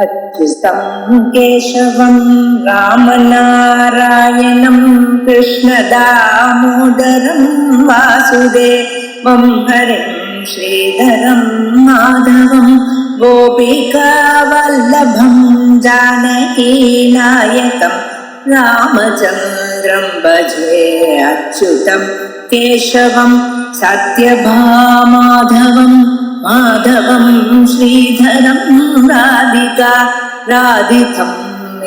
अच्युतं केशवं रामनारायणं कृष्णदामोदरं वासुदेवं हरिं श्रीधरं माधवं गोपिकावल्लभं जानकीनायकं रामचन्द्रं भजे अच्युतं केशवं सत्यभामाधवं माधवं श्रीधरं राधिका राधितं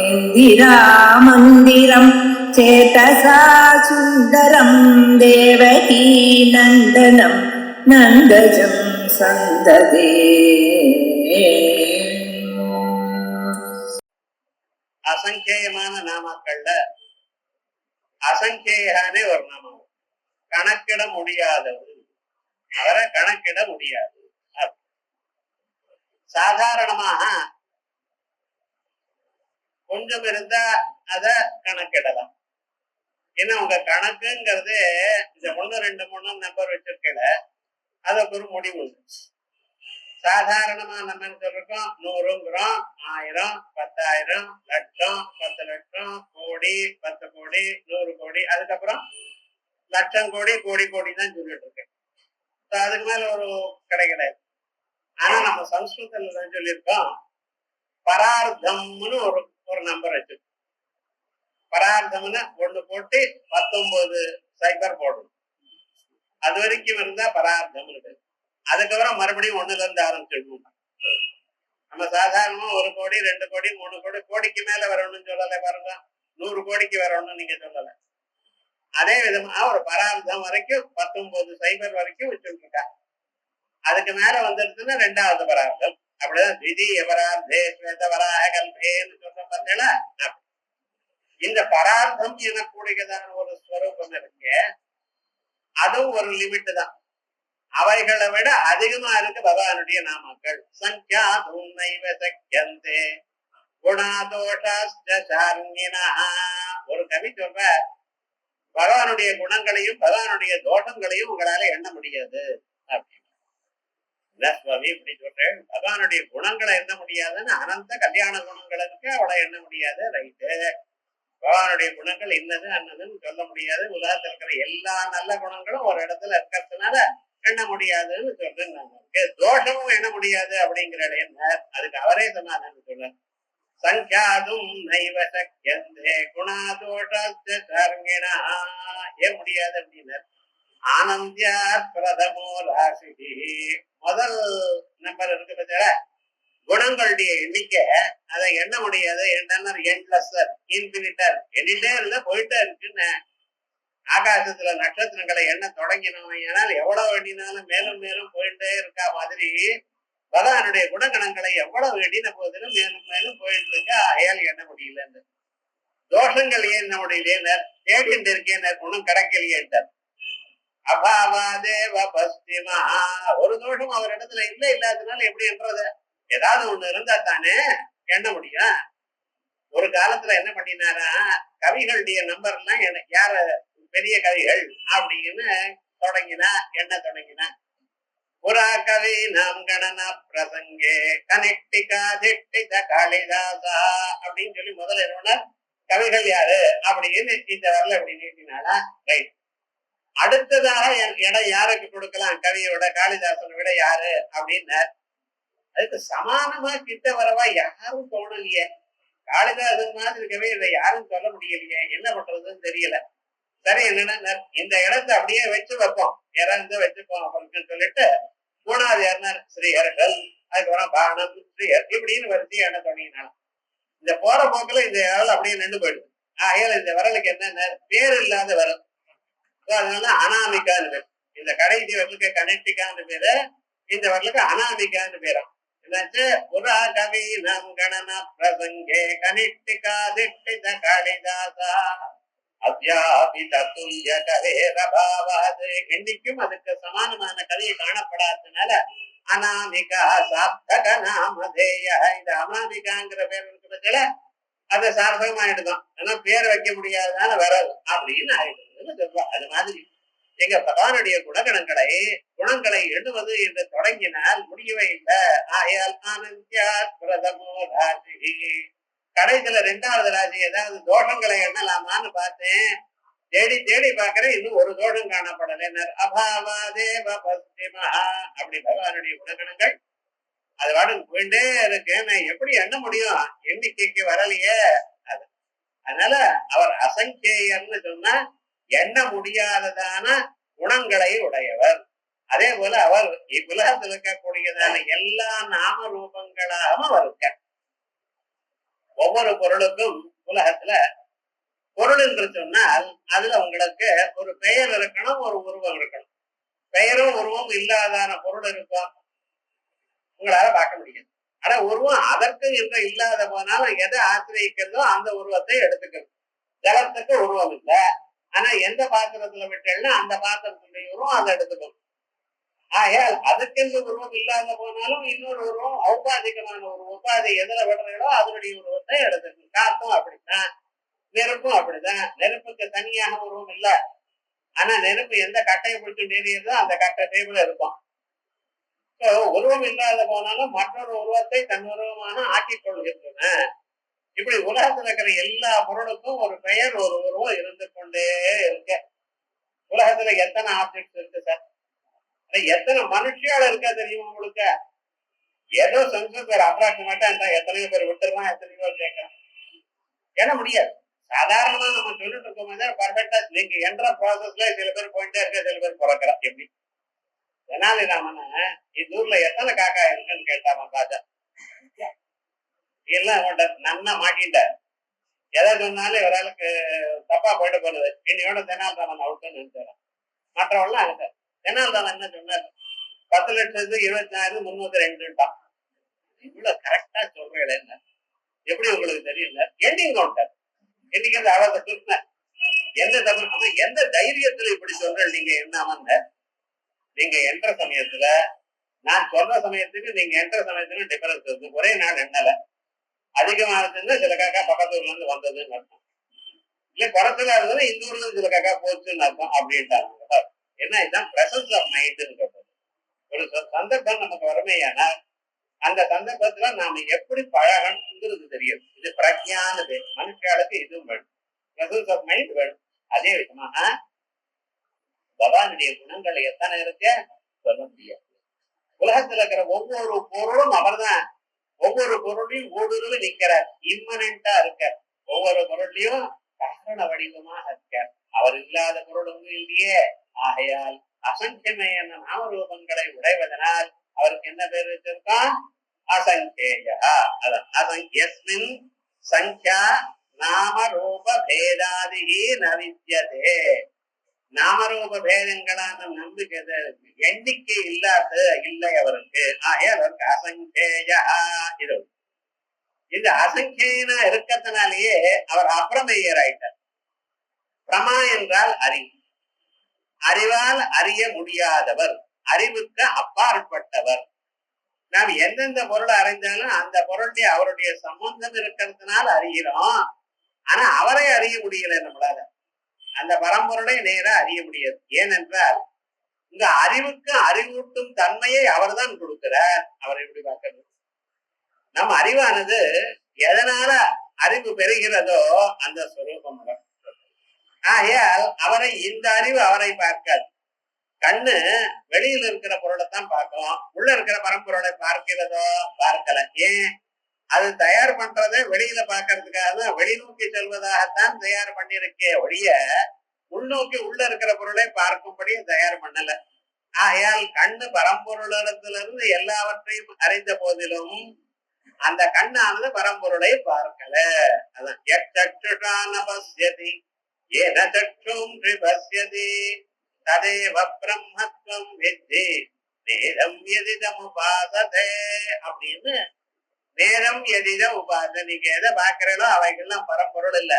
इन्दिरामन्दिरं चेतसा सुन्दरं देवकी नन्दनं नन्दजं सन्ददे. அசங்கேயமான நாமாக்கள்ல அசங்கேயானே ஒரு நாமம், கணக்கிட முடியாதது, அவரை கணக்கிட முடியாது. சாதாரணமாக கொஞ்சம் இருந்தா அத கணக்கிடலாம். ஏன்னா உங்க கணக்குங்கிறது இந்த 1 2 3 நம்பர் வச்சிருக்கல, அதுக்கு ஒரு முடிவு உண்டு. சாதாரணமா நம்ம சொல்றோம் 100ங்கிறோம், 1000, 10,000, லட்சம், 10 லட்சம், கோடி, 10 கோடி, 100 கோடி, அதுக்கப்புறம் லட்சம் கோடி, கோடி கோடி தான் சொல்லிட்டு இருக்கேன். அதுக்கு மேல ஒரு கிடையாது. ஆனா நம்ம சம்ஸ்கிருதத்துல தான் சொல்லியிருக்கோம், பரார்த்தம்னு ஒரு நம்பர் வச்சிருக்கோம். பரார்த்தம்னு 1 போட்டு 19 சைபர் போடணும். அது வரைக்கும் இருந்தா பரார்த்தம் இருக்கு. அதுக்கப்புறம் மறுபடியும் 1ல இருந்து ஆரம்பிச்சிடணும். நம்ம சாதாரணமா 1 கோடி, 2 கோடி, 3 கோடி, கோடிக்கு மேல வரணும்னு சொல்லல பாருங்க. 100 கோடிக்கு வரணும்னு நீங்க சொல்லல. அதே விதமா ஒரு பரார்த்தம் வரைக்கும் 19 சைபர் வரைக்கும் வச்சுட்டு இருக்கா. அதுக்கு மேல வந்துருச்சுன்னா 2வது பரார்த்தம். அப்படிதான் திதீய பரார்த்தே ஸ்வேதவராக கல்பேன்னு சொல்ற பார்த்தீங்களா. இந்த பரார்த்தம் எனக்கூடியதான ஒரு ஸ்வரூபம் இருக்கு, அதுவும் ஒரு லிமிட் தான். அவைகளை விட அதிகமா இருக்கு பகவானுடைய நாமங்கள். சங்கியா துண்ணைவ சக்கியந்தே குணாதோஷார்ங்கினா. ஒரு கவி சொல்ற, பகவானுடைய குணங்களையும் பகவானுடைய தோஷங்களையும் உங்களால எண்ண முடியாது அப்படின்னு. இப்படி சொல்றேன், பகவானுடைய குணங்களை எண்ண முடியாதுன்னு அனந்த கல்யாண குணங்களுக்கு அவளை எண்ண முடியாது. ரைட்டு, பகவானுடைய குணங்கள் இன்னது அன்னதுன்னு சொல்ல முடியாது. உலகத்தில் இருக்கிற எல்லா நல்ல குணங்களும் ஒரு இடத்துல இருக்கிறதுனால எண்ண முடியாதுன்னு சொல்றேன். தோஷமும் எண்ண முடியாது அப்படிங்கிற என்ன, அதுக்கு அவரே சமாதானம் சொல்ற. சங்கியாதும் நைவ சக்கியந்தே குணாதோஷார்ங்கினா. ஏன் முடியாது அப்படின்னா, ஆனந்தியா பிரதமோ ராசி. முதல் நம்பர் இருக்கு பத்தியா, குணங்களுடைய எண்ணிக்கை, அதை எண்ண முடியாது. என்னன்னா என்லெஸ்ஸர், இன்பினிட்டர், எண்ணிட்டே இருந்தா போயிட்டே இருக்குன்னு. ஆகாசத்துல நட்சத்திரங்களை எண்ண தொடங்கினோம், ஏனால் எவ்வளவு எண்ணினாலும் மேலும் மேலும் போயிட்டே இருக்கா மாதிரி பகவானுடைய குணகணங்களை எவ்வளவு எண்ணின போதிலும் மேலும் மேலும் போயிட்டு இருக்கா. அயால் எண்ண முடியலன்னு. தோஷங்கள் ஏன் எண்ண முடியல, தேடிட்டு இருக்கேன், குணம் கிடைக்கலையேன்ட்டார். அபாவாதேவ பஸ்திமா. ஒரு தோஷம் அவர் இடத்துல இல்ல, இல்லாததுனால எப்படி என்றது, ஏதாவது ஒண்ணு இருந்தா தானே எண்ண முடியும். ஒரு காலத்துல என்ன பண்ணினாரா, கவிகளுடைய நம்பர் எல்லாம் யார பெரிய கவிகள் அப்படின்னு தொடங்கினா, என்ன தொடங்கினா, புறா கவி நாம் கணனா பிரசங்கே கனெக்டிகா திட்டித காளிதாசா அப்படின்னு சொல்லி முதல்ல என்ன கவிகள் யாரு அப்படின்னு இந்த வரல அப்படி நீட்டினாலா. ரைட். அடுத்ததாக இடம் யாருக்கு கொடுக்கலாம், கவியோட காளிதாசனை விட யாரு அப்படின்னு. அதுக்கு சமானமா கிட்ட வரவா யாரும் தோணலையே. காளிதாசன் மாதிரி கவியை யாரும் சொல்ல முடியலையே, என்ன பண்றதுன்னு தெரியல. சரி, என்னன்னா இந்த இடத்தை அப்படியே வச்சு வைப்போம், இறந்து வச்சுப்போம் அப்படின்னு சொல்லிட்டு 3வது யாருன்னா ஸ்ரீஹர்கள், அதுக்கப்புறம் பானம், ஸ்ரீஹர் இப்படின்னு வரிசை என்ன தொடங்கினாலும் இந்த போற போக்குல இந்த விரல் அப்படியே நின்று போயிடுது. ஆகையால இந்த விரலுக்கு என்ன பேர் இல்லாத விரல், அதனால அனாமிகான்னு பேர். இந்த கடைசி வரலுக்கு கனெக்டிகான்னு பேரு, இந்த வரலுக்கு அனாமிகான்னு பேரா. என்னாச்சு, புறா கவி நாம் கணனா பிரசங்கே கனெக்டிகா திட்டித காளிதாசா அத்தியாபித துல்லிய கவேரபாவாது. என்னைக்கும் அதுக்கு சமானமான கதையை காணப்படாததுனால அனாமிகா சாப்தக நாமதேய. இந்த அனாமிகாங்கிற பேர் இருக்கிறதுல அதை சார்பகமாயிடுதான். ஆனா பேர் வைக்க முடியாததால வராது அப்படின்னு ஆயிடுதுன்னு சொல்லுவா. அது மாதிரி எங்க பகவானுடைய குணங்களை எண்ணுவது என்று தொடங்கினால் முடியவே இல்லை. ஆயால் ஆனந்தியா பிரதமோ ராசி. கடைசியில 2வது ராசி ஏதாவது தோஷங்களை எண்ணலாமான்னு பார்த்தேன். தேடி தேடி பாக்குறேன், இன்னும் ஒரு தோஷம் காணப்படலை. அபாவா தேவ பஸ்திமா. அப்படி பகவானுடைய குணகணங்கள் அது வாடுக்கு போயிட்டே இருக்கு. நான் எப்படி எண்ண முடியும்? எண்ணிக்கைக்கு வரலையே. அது அதனால அவர் அசங்கேயர்னு சொன்னா எண்ண முடியாததான குணங்களை உடையவர். அதே போல அவர் இவ்வுலகத்தில் இருக்கக்கூடியதான எல்லா நாம ரூபங்களாகவும் அவர் இருக்க. ஒவ்வொரு பொருளுக்கும் உலகத்துல பொருள் என்று சொன்னால் அதுல உங்களுக்கு ஒரு பெயர் இருக்கணும், ஒரு உருவம் இருக்கணும். பெயரும் உருவம் இல்லாதான பொருள் இருக்கும், உங்களால பார்க்க முடியாது. ஆனா உருவம் அதற்கு என்று இல்லாத போனாலும் எதை ஆசிரியக்கிறதோ அந்த உருவத்தை எடுத்துக்கணும். ஜலத்துக்கு உருவம் இல்லை, ஆனா எந்த பாத்திரத்துல விட்டேன்னா அந்த பாத்திரத்துடைய உருவம் அதை எடுத்துக்கணும். ஆகையால் அதுக்கென்று உருவம் இல்லாத போனாலும் இன்னொரு உருவம் ஔபாதிகமான ஒரு உபாதி எதுல விடுறீங்களோ அதனுடைய உருவத்தை எடுத்துக்கணும். காத்தும் அப்படித்தான், நெருப்பும் அப்படிதான். நெருப்புக்கு தனியாக உருவம் இல்லை, ஆனா நெருப்பு எந்த கட்டையை பிடிச்சு நேரியதோ அந்த கட்டை டேபிள் இருக்கும். உருவம் இல்லாத போனாலும் மற்றொரு உருவத்தை தன் உருவமாக ஆக்கிக் கொள்கின்றன. இப்படி உலகத்துல இருக்கிற எல்லா பொருளுக்கும் ஒரு பெயர், ஒரு உருவம் இருந்து கொண்டே இருக்கு. உலகத்துல எத்தனை ஆப்ஜெக்ட்ஸ் இருக்கு சார்? எத்தனை மனுஷியால இருக்கா தெரியுமா உங்களுக்கு? ஏதோ சென்சஸ் பேர் அப்ராக்சிமேட்டா இருந்தா எத்தனையோ பேர் விட்டுறான், எத்தனையோ பேர் கேட்கறான். ஏன்னா முடியாது. சாதாரணமா நம்ம சொல்லிட்டு இருக்கோம் பர்ஃபெக்டா நீங்க என்ற ப்ராசஸ்ல சில பேர் போயிட்டே இருக்க, சில பேர் பிறக்கிறா. எப்படி தெனாலிராமன இந்த ஊர்ல எத்தனை காக்கா இருக்குன்னு கேட்டாமா ராஜா. எல்லாம் நன்னா மாட்டிட்டார். எதை சொன்னாலும் இவராளுக்கு தப்பா போயிட்டு போனது. இன்னையோட தெனாலிராமன் அவுட்டுன்னு நினைச்சாராம். மற்றவெல்லாம் அங்க தெனாலிராமன் என்ன சொன்னார்? 10,24,302. இவ்வளவு கரெக்டா சொல்றேன் என்ன எப்படி உங்களுக்கு தெரியல? எண்டிங் கவுண்டர் இன்னைக்கு அந்த அவரை சொன்ன எந்த தப்பு எந்த தைரியத்துல இப்படி சொல்றேன் நீங்க என்னாம? நீங்க என்ற சமயத்துல நான் சொல்ற சமயத்துக்கு நீங்க என்ற சமயத்துக்கு டிஃபரன்ஸ் இருக்கு. ஒரே நாள் எண்ணல அதிகமா இருந்ததுன்னா சில காக்கா பக்கத்தூர்ல இருந்து வந்ததுன்னு அர்த்தம். இல்ல குறைச்சலா இருந்ததுன்னா இந்த ஊர்ல இருந்து சில காக்கா போச்சுன்னு அர்த்தம் அப்படின்ட்டாங்க. என்ன இதுதான் பிரசன்ஸ் ஆஃப் மைண்ட். ஒரு சந்தர்ப்பம் நமக்கு வறுமையானா அந்த சந்தர்ப்பத்துல நாம எப்படி பழகணுங்கிறது தெரியும். இது பிரக்ஞானது. மனுஷாளுக்கு இதுவும் வேணும், பிரசன்ஸ் ஆஃப் மைண்ட் வேணும். அதே விதமாக பகவானுடைய குணங்கள் எத்தனை இருக்க சொல்ல முடியாது. உலகத்துல இருக்கிற ஒவ்வொரு பொருளும் அவர்தான். ஒவ்வொரு பொருளையும் ஊடுருவி நிற்கிறார், இம்மனண்டா இருக்கார். ஒவ்வொரு பொருளையும் காரண வடிவமாக இருக்கார். அவர் இல்லாத பொருளும் இல்லையே. ஆகையால் அசங்கியமேன நாமரூபங்களை உடைவதனால் அவருக்கு என்ன பேர் வச்சிருக்கான்? அசங்கேயா. அசங்கியஸ்மின் சங்கியா நாமரூப பேதாதிகி நவித்யதே. நாமரூப பேதங்களான நம்பிக்கை எண்ணிக்கை இல்லை அவருக்கு. ஆகையால் அவருக்கு அசங்கேயா. இந்த அசங்கேயனா இருக்கிறதுனாலேயே அவர் அப்பிரமேயர் ஆயிட்டார். பிரமா என்றால் அறிவு. அறிவால் அறிய முடியாதவர், அறிவுக்கு அப்பாற்பட்டவர். நாம் எந்தெந்த பொருளை அறிந்தாலும் அந்த பொருளுடைய அவருடைய சம்பந்தம் இருக்கிறதுனால அறிகிறோம். ஆனா அவரை அறிய முடியல நம்மளால. அந்த பரம்பொருளை நேரா அறிய முடியாது. ஏனென்றால் இந்த அறிவுக்கு அறிவூட்டும் தன்மையை அவர் தான் கொடுக்கிறார். அவரை எப்படி பார்க்கிறது? நம்ம அறிவானது எதனால அறிவு பெறுகிறதோ அந்த ஸ்வரூபம். ஆகையால் அவரை இந்த அறிவு அவரை பார்க்காது. கண்ணு வெளியில இருக்கிற பொருளை தான் பார்க்கும், உள்ள இருக்கிற பரம்பொருளை பார்க்கிறதோ பார்க்கல. ஏன்? அது தயார் பண்றதை வெளியில பாக்குறதுக்காக தான், வெளிநோக்கி செல்வதாகத்தான் தயார் பண்ணிருக்கே ஒழிய உள்நோக்கி உள்ள இருக்கிற பொருளை பார்க்கும்படி தயார் பண்ணல. ஆகையால் கண்ணு பரம்பொருளிடத்துல இருந்து எல்லாவற்றையும் அறிந்த போதிலும் அந்த கண்ணானது பரம்பொருளை பார்க்கல. அதான் ஏன சற்றும் பசியதி ததேவ பிரம்மத்வம் வித்தி நேரம் எதிதம் உபாசதே அப்படின்னு. நேரம் எதிதம் உபாசனை. நீங்க எதை பார்க்கிறீங்களோ அவைகள்லாம் பரம்பொருள் இல்ல.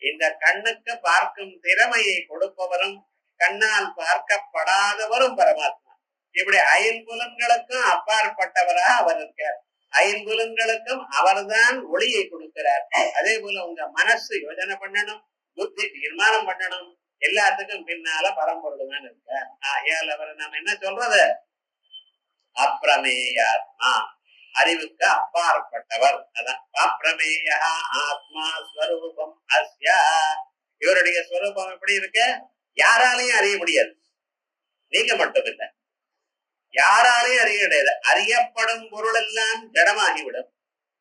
இந்த கண்ணுக்கு பார்க்கும் திறமையை கொடுப்பவரும் கண்ணால் பார்க்கப்படாதவரும் பரமாத்மா. இப்படி ஐம்புலன்களுக்கும் அப்பாற்பட்டவராக அவர் இருக்கார். ஐம்புலன்களுக்கும் அவர்தான் ஒளியை கொடுக்கிறார். அதே போல உங்க மனசு யோஜனை பண்ணணும், புத்தி தீர்மானம் பண்ணணும், எல்லாத்துக்கும் பின்னால பரம்பொருள் தான் இருக்க. ஆகையால் அவரை நாம என்ன சொல்றது? அப்பிரமேயாத்மா, அறிவுக்கு அப்பாற்பட்டவர். அதான் அப்பிரமேய ஆத்மா ஸ்வரூபம் அஸ்யா. இவருடைய ஸ்வரூபம் எப்படி இருக்கு? யாராலையும் அறிய முடியாது, நீங்க மட்டும் இல்ல, யாராலையும் அறிய கிடையாது. அறியப்படும் பொருள் எல்லாம் ஜடமாகிவிடும்.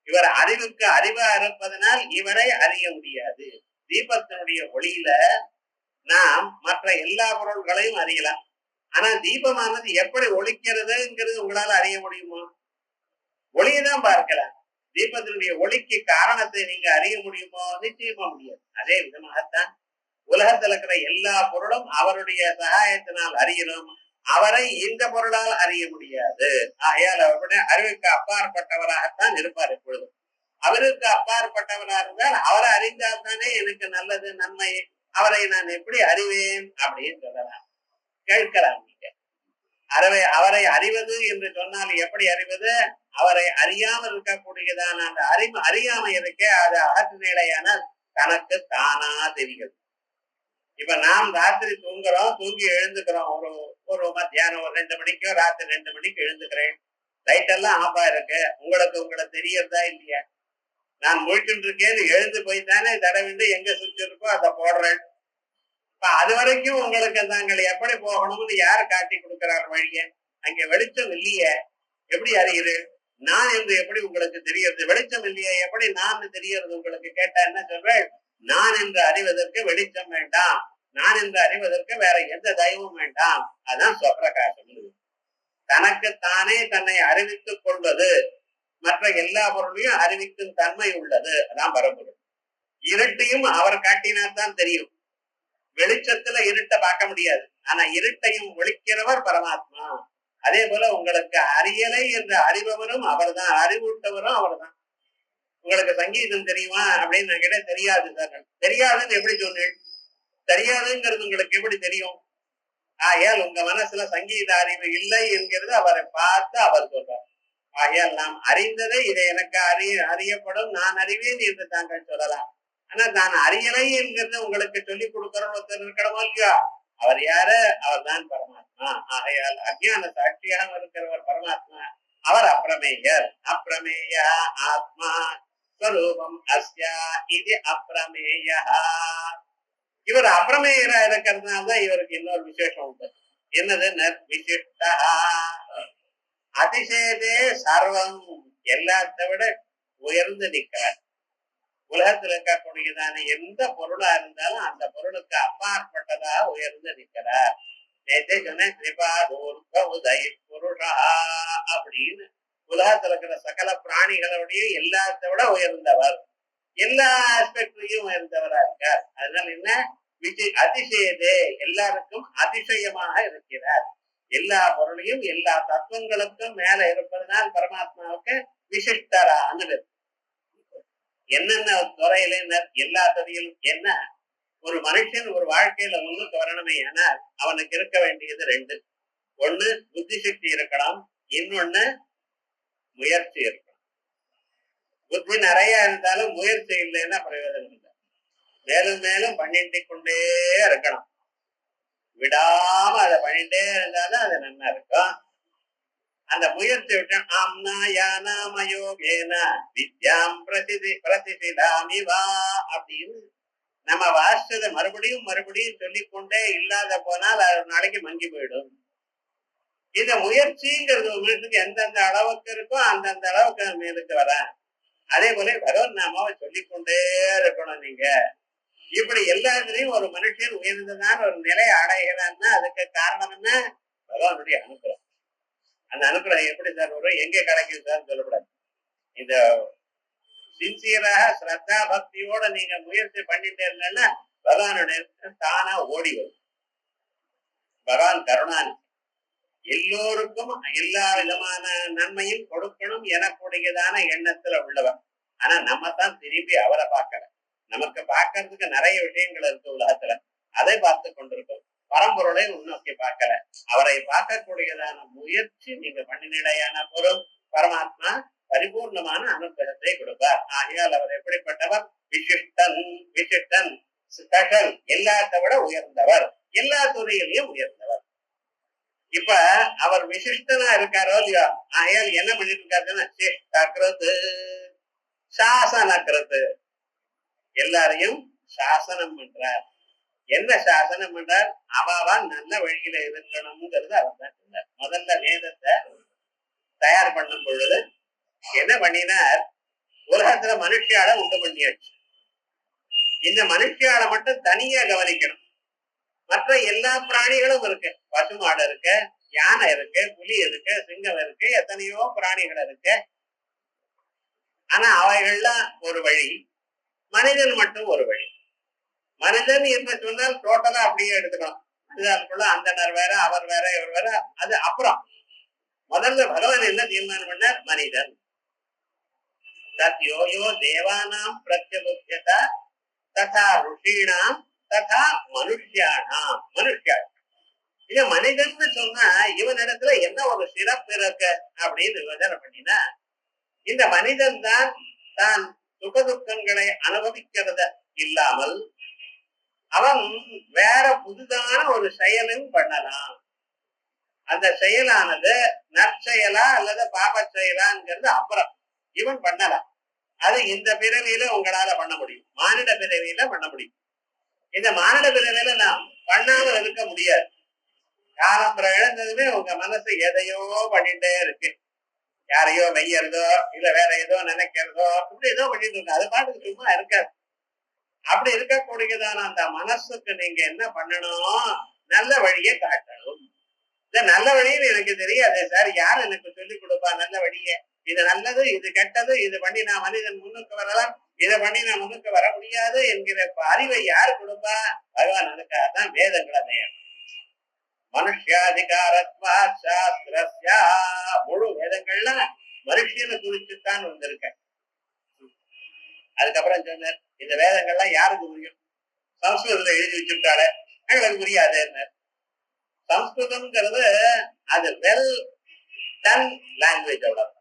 இவர் அறிவுக்கு அறிவா இருப்பதனால் இவரை அறிய முடியாது. தீபத்தினுடைய ஒளியில நாம் மற்ற எல்லா பொருள்களையும் அறியலாம். ஆனா தீபமானது எப்படி ஒளிக்கிறதுங்கிறது உங்களால அறிய முடியுமா? ஒளியைதான் பார்க்கலாம். தீபத்தினுடைய ஒளிக்கு காரணத்தை நீங்க அறிய முடியுமோ? நிச்சயமா முடியாது. அதே விதமாகத்தான் உலகத்தில் இருக்கிற எல்லா பொருளும் அவருடைய சகாயத்தினால் அறியணும். அவரை இந்த பொருளால் அறிய முடியாது. ஆகையால் அவருடைய அறிவுக்கு அப்பாற்பட்டவராகத்தான் இருப்பார் எப்பொழுதும். அவருக்கு அப்பாற்பட்டவராக இருந்தால் அவரை அறிந்தால் தானே எனக்கு நல்லது, நன்மை. அவரை நான் எப்படி அறிவேன் அப்படின்னு சொல்லலாம், கேட்கலாம். நீங்க அவரை அறிவது என்று சொன்னால் எப்படி அறிவது? அவரை அறியாமல் இருக்கக்கூடியதான அந்த அறியாமை இருக்கே, அது அகற்று நிலையானால் தனக்கு தானா தெரிகிறது. இப்ப நாம் ராத்திரி தூங்குறோம், தூங்கி எழுந்துக்கிறோம். ஒரு மத்தியானம் ஒரு 2 மணிக்கோ ராத்திரி 2 மணிக்கு எழுந்துக்கிறேன். லைட் எல்லாம் ஆஃபா இருக்கு. உங்களுக்கு தெரியறதா இல்லையா? நான் முழிச்சுட்டு இருக்கேன்னு எழுந்து போய்த்தானே தடவிண்டு எங்க சுற்றி இருக்கோ அதை போடுறேன். இப்ப அது வரைக்கும் உங்களுக்கு தாங்கள் எப்படி போகணும்னு யாரு காட்டி கொடுக்கிறார் வழிய? அங்க வெளிச்சம் இல்லையே, எப்படி அறியுது? நான் என்று எப்படி உங்களுக்கு தெரியறது? வெளிச்சம் இல்லையே, எப்படி நான் தெரியறது உங்களுக்கு? கேட்டா என்ன சொல்றேன்? நான் என்று அறிவதற்கு வெளிச்சம் வேண்டாம், நான் என்று அறிவதற்கு வேற எந்த தெய்வம் வேண்டாம். அதான் சுவப்பிரகாசம். தனக்கு தானே தன்னை அறிவித்துக் கொள்வது, மற்ற எல்லா பொருளையும் அறிவிக்கும் தன்மை உள்ளது. அதான் பரம்பொருள். இருட்டையும் அவர் காட்டினால்தான் தெரியும். வெளிச்சத்துல இருட்டை பார்க்க முடியாது, ஆனா இருட்டையும் ஒழிக்கிறவர் பரமாத்மா. அதே போல உங்களுக்கு அறியலை என்று அறிபவரும் அவர்தான், அறிவூட்டவரும் அவர்தான். உங்களுக்கு சங்கீதம் தெரியுமா அப்படின்னு நான் கேட்ட தெரியாது சார். தெரியாதுன்னு எப்படி சொன்னேன்? தெரியாதுங்கிறது உங்களுக்கு எப்படி தெரியும்? ஆகையால் உங்க மனசுல சங்கீத அறிவு இல்லை என்கிறது அவரை பார்த்து அவர் சொல்றார். ஆகையால் நாம் அறிந்ததை இதை எனக்கு அறியப்படும், நான் அறிவேன் என்று தாங்கள் சொல்லலாம். ஆனா நான் அறியலை என்கிறது உங்களுக்கு சொல்லிக் கொடுக்கிறோம் ஒருத்தர் இருக்கணுமோ இல்லையா? அவர் யாரு? அவர் தான் பரமாத்மா. ஆகையால் அஜ்ஞான சாட்சியாக இருக்கிறவர் பரமாத்மா. அவர் அப்பிரமேயர். அப்பிரமேய ஆத்மா ஸ்வரூபம் அஸ்யா இது அப்பிரமேய. இவர் அப்பிரமேயரா இருக்கிறதுனாலதான் இவருக்கு இன்னொரு விசேஷம் உண்டு. என்னது? விசிஷ்டா அதிசேதே சர்வம். எல்லாத்தை விட உயர்ந்து நிற்கிறார். உலகத்தில் இருக்கக்கூடியதான எந்த பொருளா இருந்தாலும் அந்த பொருளுக்கு அப்பாற்பட்டதா உயர்ந்து நிற்கிறார். அப்படின்னு உலகத்துல இருக்கிற சகல பிராணிகளுடைய எல்லாத்தை விட உயர்ந்தவர், எல்லா ஆஸ்பெக்ட்லயும் உயர்ந்தவரா இருக்கார். அதனால என்ன? அதிசயதே, எல்லாருக்கும் அதிசயமாக இருக்கிறார். எல்லா பொருளையும் எல்லா தத்துவங்களுக்கும் மேல இருப்பதனால் பரமாத்மாவுக்கு விசிஷ்டரான்னு. என்னென்ன துறையில எல்லா துறையிலும் என்ன? ஒரு மனுஷன் ஒரு வாழ்க்கையில முன்னுக்கு வரணுமே ஆனால் அவனுக்கு இருக்க வேண்டியது 2. ஒண்ணு புத்தி சக்தி இருக்கணும், இன்னொன்னு முயற்சி இருக்கணும். புத்தி நிறைய இருந்தாலும் முயற்சி இல்லைன்னா பிரயோஜனம் இல்லை. மேலும் மேலும் பண்ணிட்டு கொண்டே இருக்கணும், விடாம அதை பண்ணிட்டே இருந்தாலும் அது நல்லா இருக்கும். அந்த முயற்சி விட்டு வித்யாம் பிரதிசிதாமிவா அப்படின்னு நம்ம வாசிச்சதை மறுபடியும் மறுபடியும் சொல்லிக்கொண்டே இல்லாத போனால் அது நாளைக்கு மங்கி போயிடும். இந்த முயற்சிங்கிறது உங்களுக்கு எந்தெந்த அளவுக்கு இருக்கோ அந்தந்த அளவுக்கு மேலுக்கு வர. அதே போல பகவன் நாமாவை சொல்லிக்கொண்டே இருக்கணும். நீங்க இப்படி எல்லாத்துலயும் ஒரு மனுஷன் உயர்ந்ததான் ஒரு நிலை அடைகிறான்னா அதுக்கு காரணம் என்ன? பகவானுடைய அனுகிரகம். அந்த அனுகிரகம் எப்படி சார் வரும், எங்கே கிடைக்கும் சார் சொல்லக்கூடாது. இந்த சின்சியராக ஸ்ரத்தா பக்தியோட நீங்க முயற்சி பண்ணிட்டே இருந்தேன்னா பகவானுடைய தானா ஓடி வரும். பகவான் கருணான் எல்லோருக்கும் எல்லா விதமான நன்மையும் கொடுக்கணும் எனக்கூடியதான எண்ணத்துல உள்ளவர். ஆனா நம்ம தான் திரும்பி அவரை பார்க்கல. நமக்கு பார்க்கறதுக்கு நிறைய விஷயங்கள் இருக்கு உலகத்துல, அதை பார்த்து கொண்டிருக்கோம். பரம்பொருளை உன்னோக்கி பார்க்கல. அவரை பார்க்கக்கூடியதான முயற்சி நீங்க பண்ணினிடையான பொருள் பரமாத்மா பரிபூர்ணமான அனுகிரகத்தை கொடுப்பார். ஆகையால் அவர் எப்படிப்பட்டவர்? விசிஷ்டன். விசிஷ்டன் ஸ்பெஷல், எல்லாத்த விட உயர்ந்தவர், எல்லா துறையிலையும் உயர்ந்தவர். இப்ப அவர் விசிஷ்டனா இருக்காரோ இல்லையா, ஆகையால் என்ன பண்ணிட்டு இருக்காருன்னா சிஷ்டக்ருத் சாசனக்ருத், எல்லாரையும் சாசனம் பண்றார். என்ன சாசனம் பண்றார்? அவாவா நல்ல வழியில இருக்கணும்ங்கிறது அவர் தான் சொன்னார். முதல்ல வேதத்தை தயார் பண்ணும் பொழுது என்ன பண்ணினார்? உலகத்துல மனுஷியால உண்டு பண்ணியாச்சு. இந்த மனுஷியால மட்டும் தனியா கவனிக்கணும். மற்ற எல்லா பிராணிகளும் இருக்கு, பசுமாடு இருக்கு, யானை இருக்கு, புலி இருக்கு, சிங்கம் இருக்கு, எத்தனையோ பிராணிகள் இருக்கு. ஆனா அவைகள்லாம் ஒரு வழி, மனிதன் மட்டும் ஒரு வழி. மனிதன் என்று சொன்னால் டோட்டலா அப்படியே எடுத்துக்கணும். அதுக்குள்ள அந்தனர் வேற, அவர் வேற, இவர் வேற, அது அப்புறம். முதல்ல பகவான் என்ன தீர்மானம் பண்ணார்? மனிதன். தத்யோ யோ தேவானாம் பிரத்யபுத்தியதா ததா ருஷீணாம் ததா மனுஷ்யானாம். மனுஷ்யாள் இங்க மனிதன் சொன்னா இவனிடத்துல என்ன ஒரு சிறப்பு இருக்கு அப்படின்னு யோசனை பண்ணினா, இந்த மனிதன் தான் தான் சுகதுக்கங்களை அனுபவிக்கிறத இல்லாமல் அவன் வேற புதுதான ஒரு செயலும் பண்ணலாம். அந்த செயலானது நற்செயலா அல்லது பாப செயலாங்கிறது அப்புறம் இவன் பண்ணலாம். அது இந்த பிறவியில உங்களால பண்ண முடியும், மானிட பிறவியில பண்ண முடியும். இந்த மானிட பிறவியில நாம் பண்ணாமல் இருக்க முடியாது. காலம்புறம் இழந்ததுமே உங்க மனசு எதையோ பண்ணிட்டே இருக்கு. யாரையோ வெய்யறதோ இல்ல வேற ஏதோ நினைக்கிறதோ இப்படி ஏதோ பண்ணிட்டு இருக்கு. அது பாட்டுக்கு சும்மா இருக்காது. அப்படி இருக்கக்கூடியதான அந்த மனசுக்கு நீங்க என்ன பண்ணணும்? நல்ல வழியை காட்டணும். இந்த நல்ல வழின்னு எனக்கு தெரியாது சார், யார் எனக்கு சொல்லிக் கொடுப்பா நல்ல வழியை? இது நல்லது, இது கெட்டது, இது பண்ணி நான் மனிதன் முன்னுக்கு வரலாம், இதை பண்ணி நான் முன்னுக்கு வர முடியாது என்கிற அறிவை யாரு கொடுப்பா? பகவான். அதுக்காகத்தான் வேதங்களை நேரம். மனுஷாதிகாரத்வா சாஸ்திரஸ்யா, முழு வேதங்கள்லாம் மனுஷனை குறிச்சுத்தான் வந்திருக்க. அதுக்கப்புறம் சொன்னார், இந்த வேதங்கள்லாம் யாருக்கு புரியும்? சம்ஸ்கிருதத்துல எழுதி வச்சுட்டாரு, எங்களுக்கு புரியாது. சம்ஸ்கிருதம்ங்கிறது அது வெல் டன் லாங்குவேஜ். அவ்வளவு.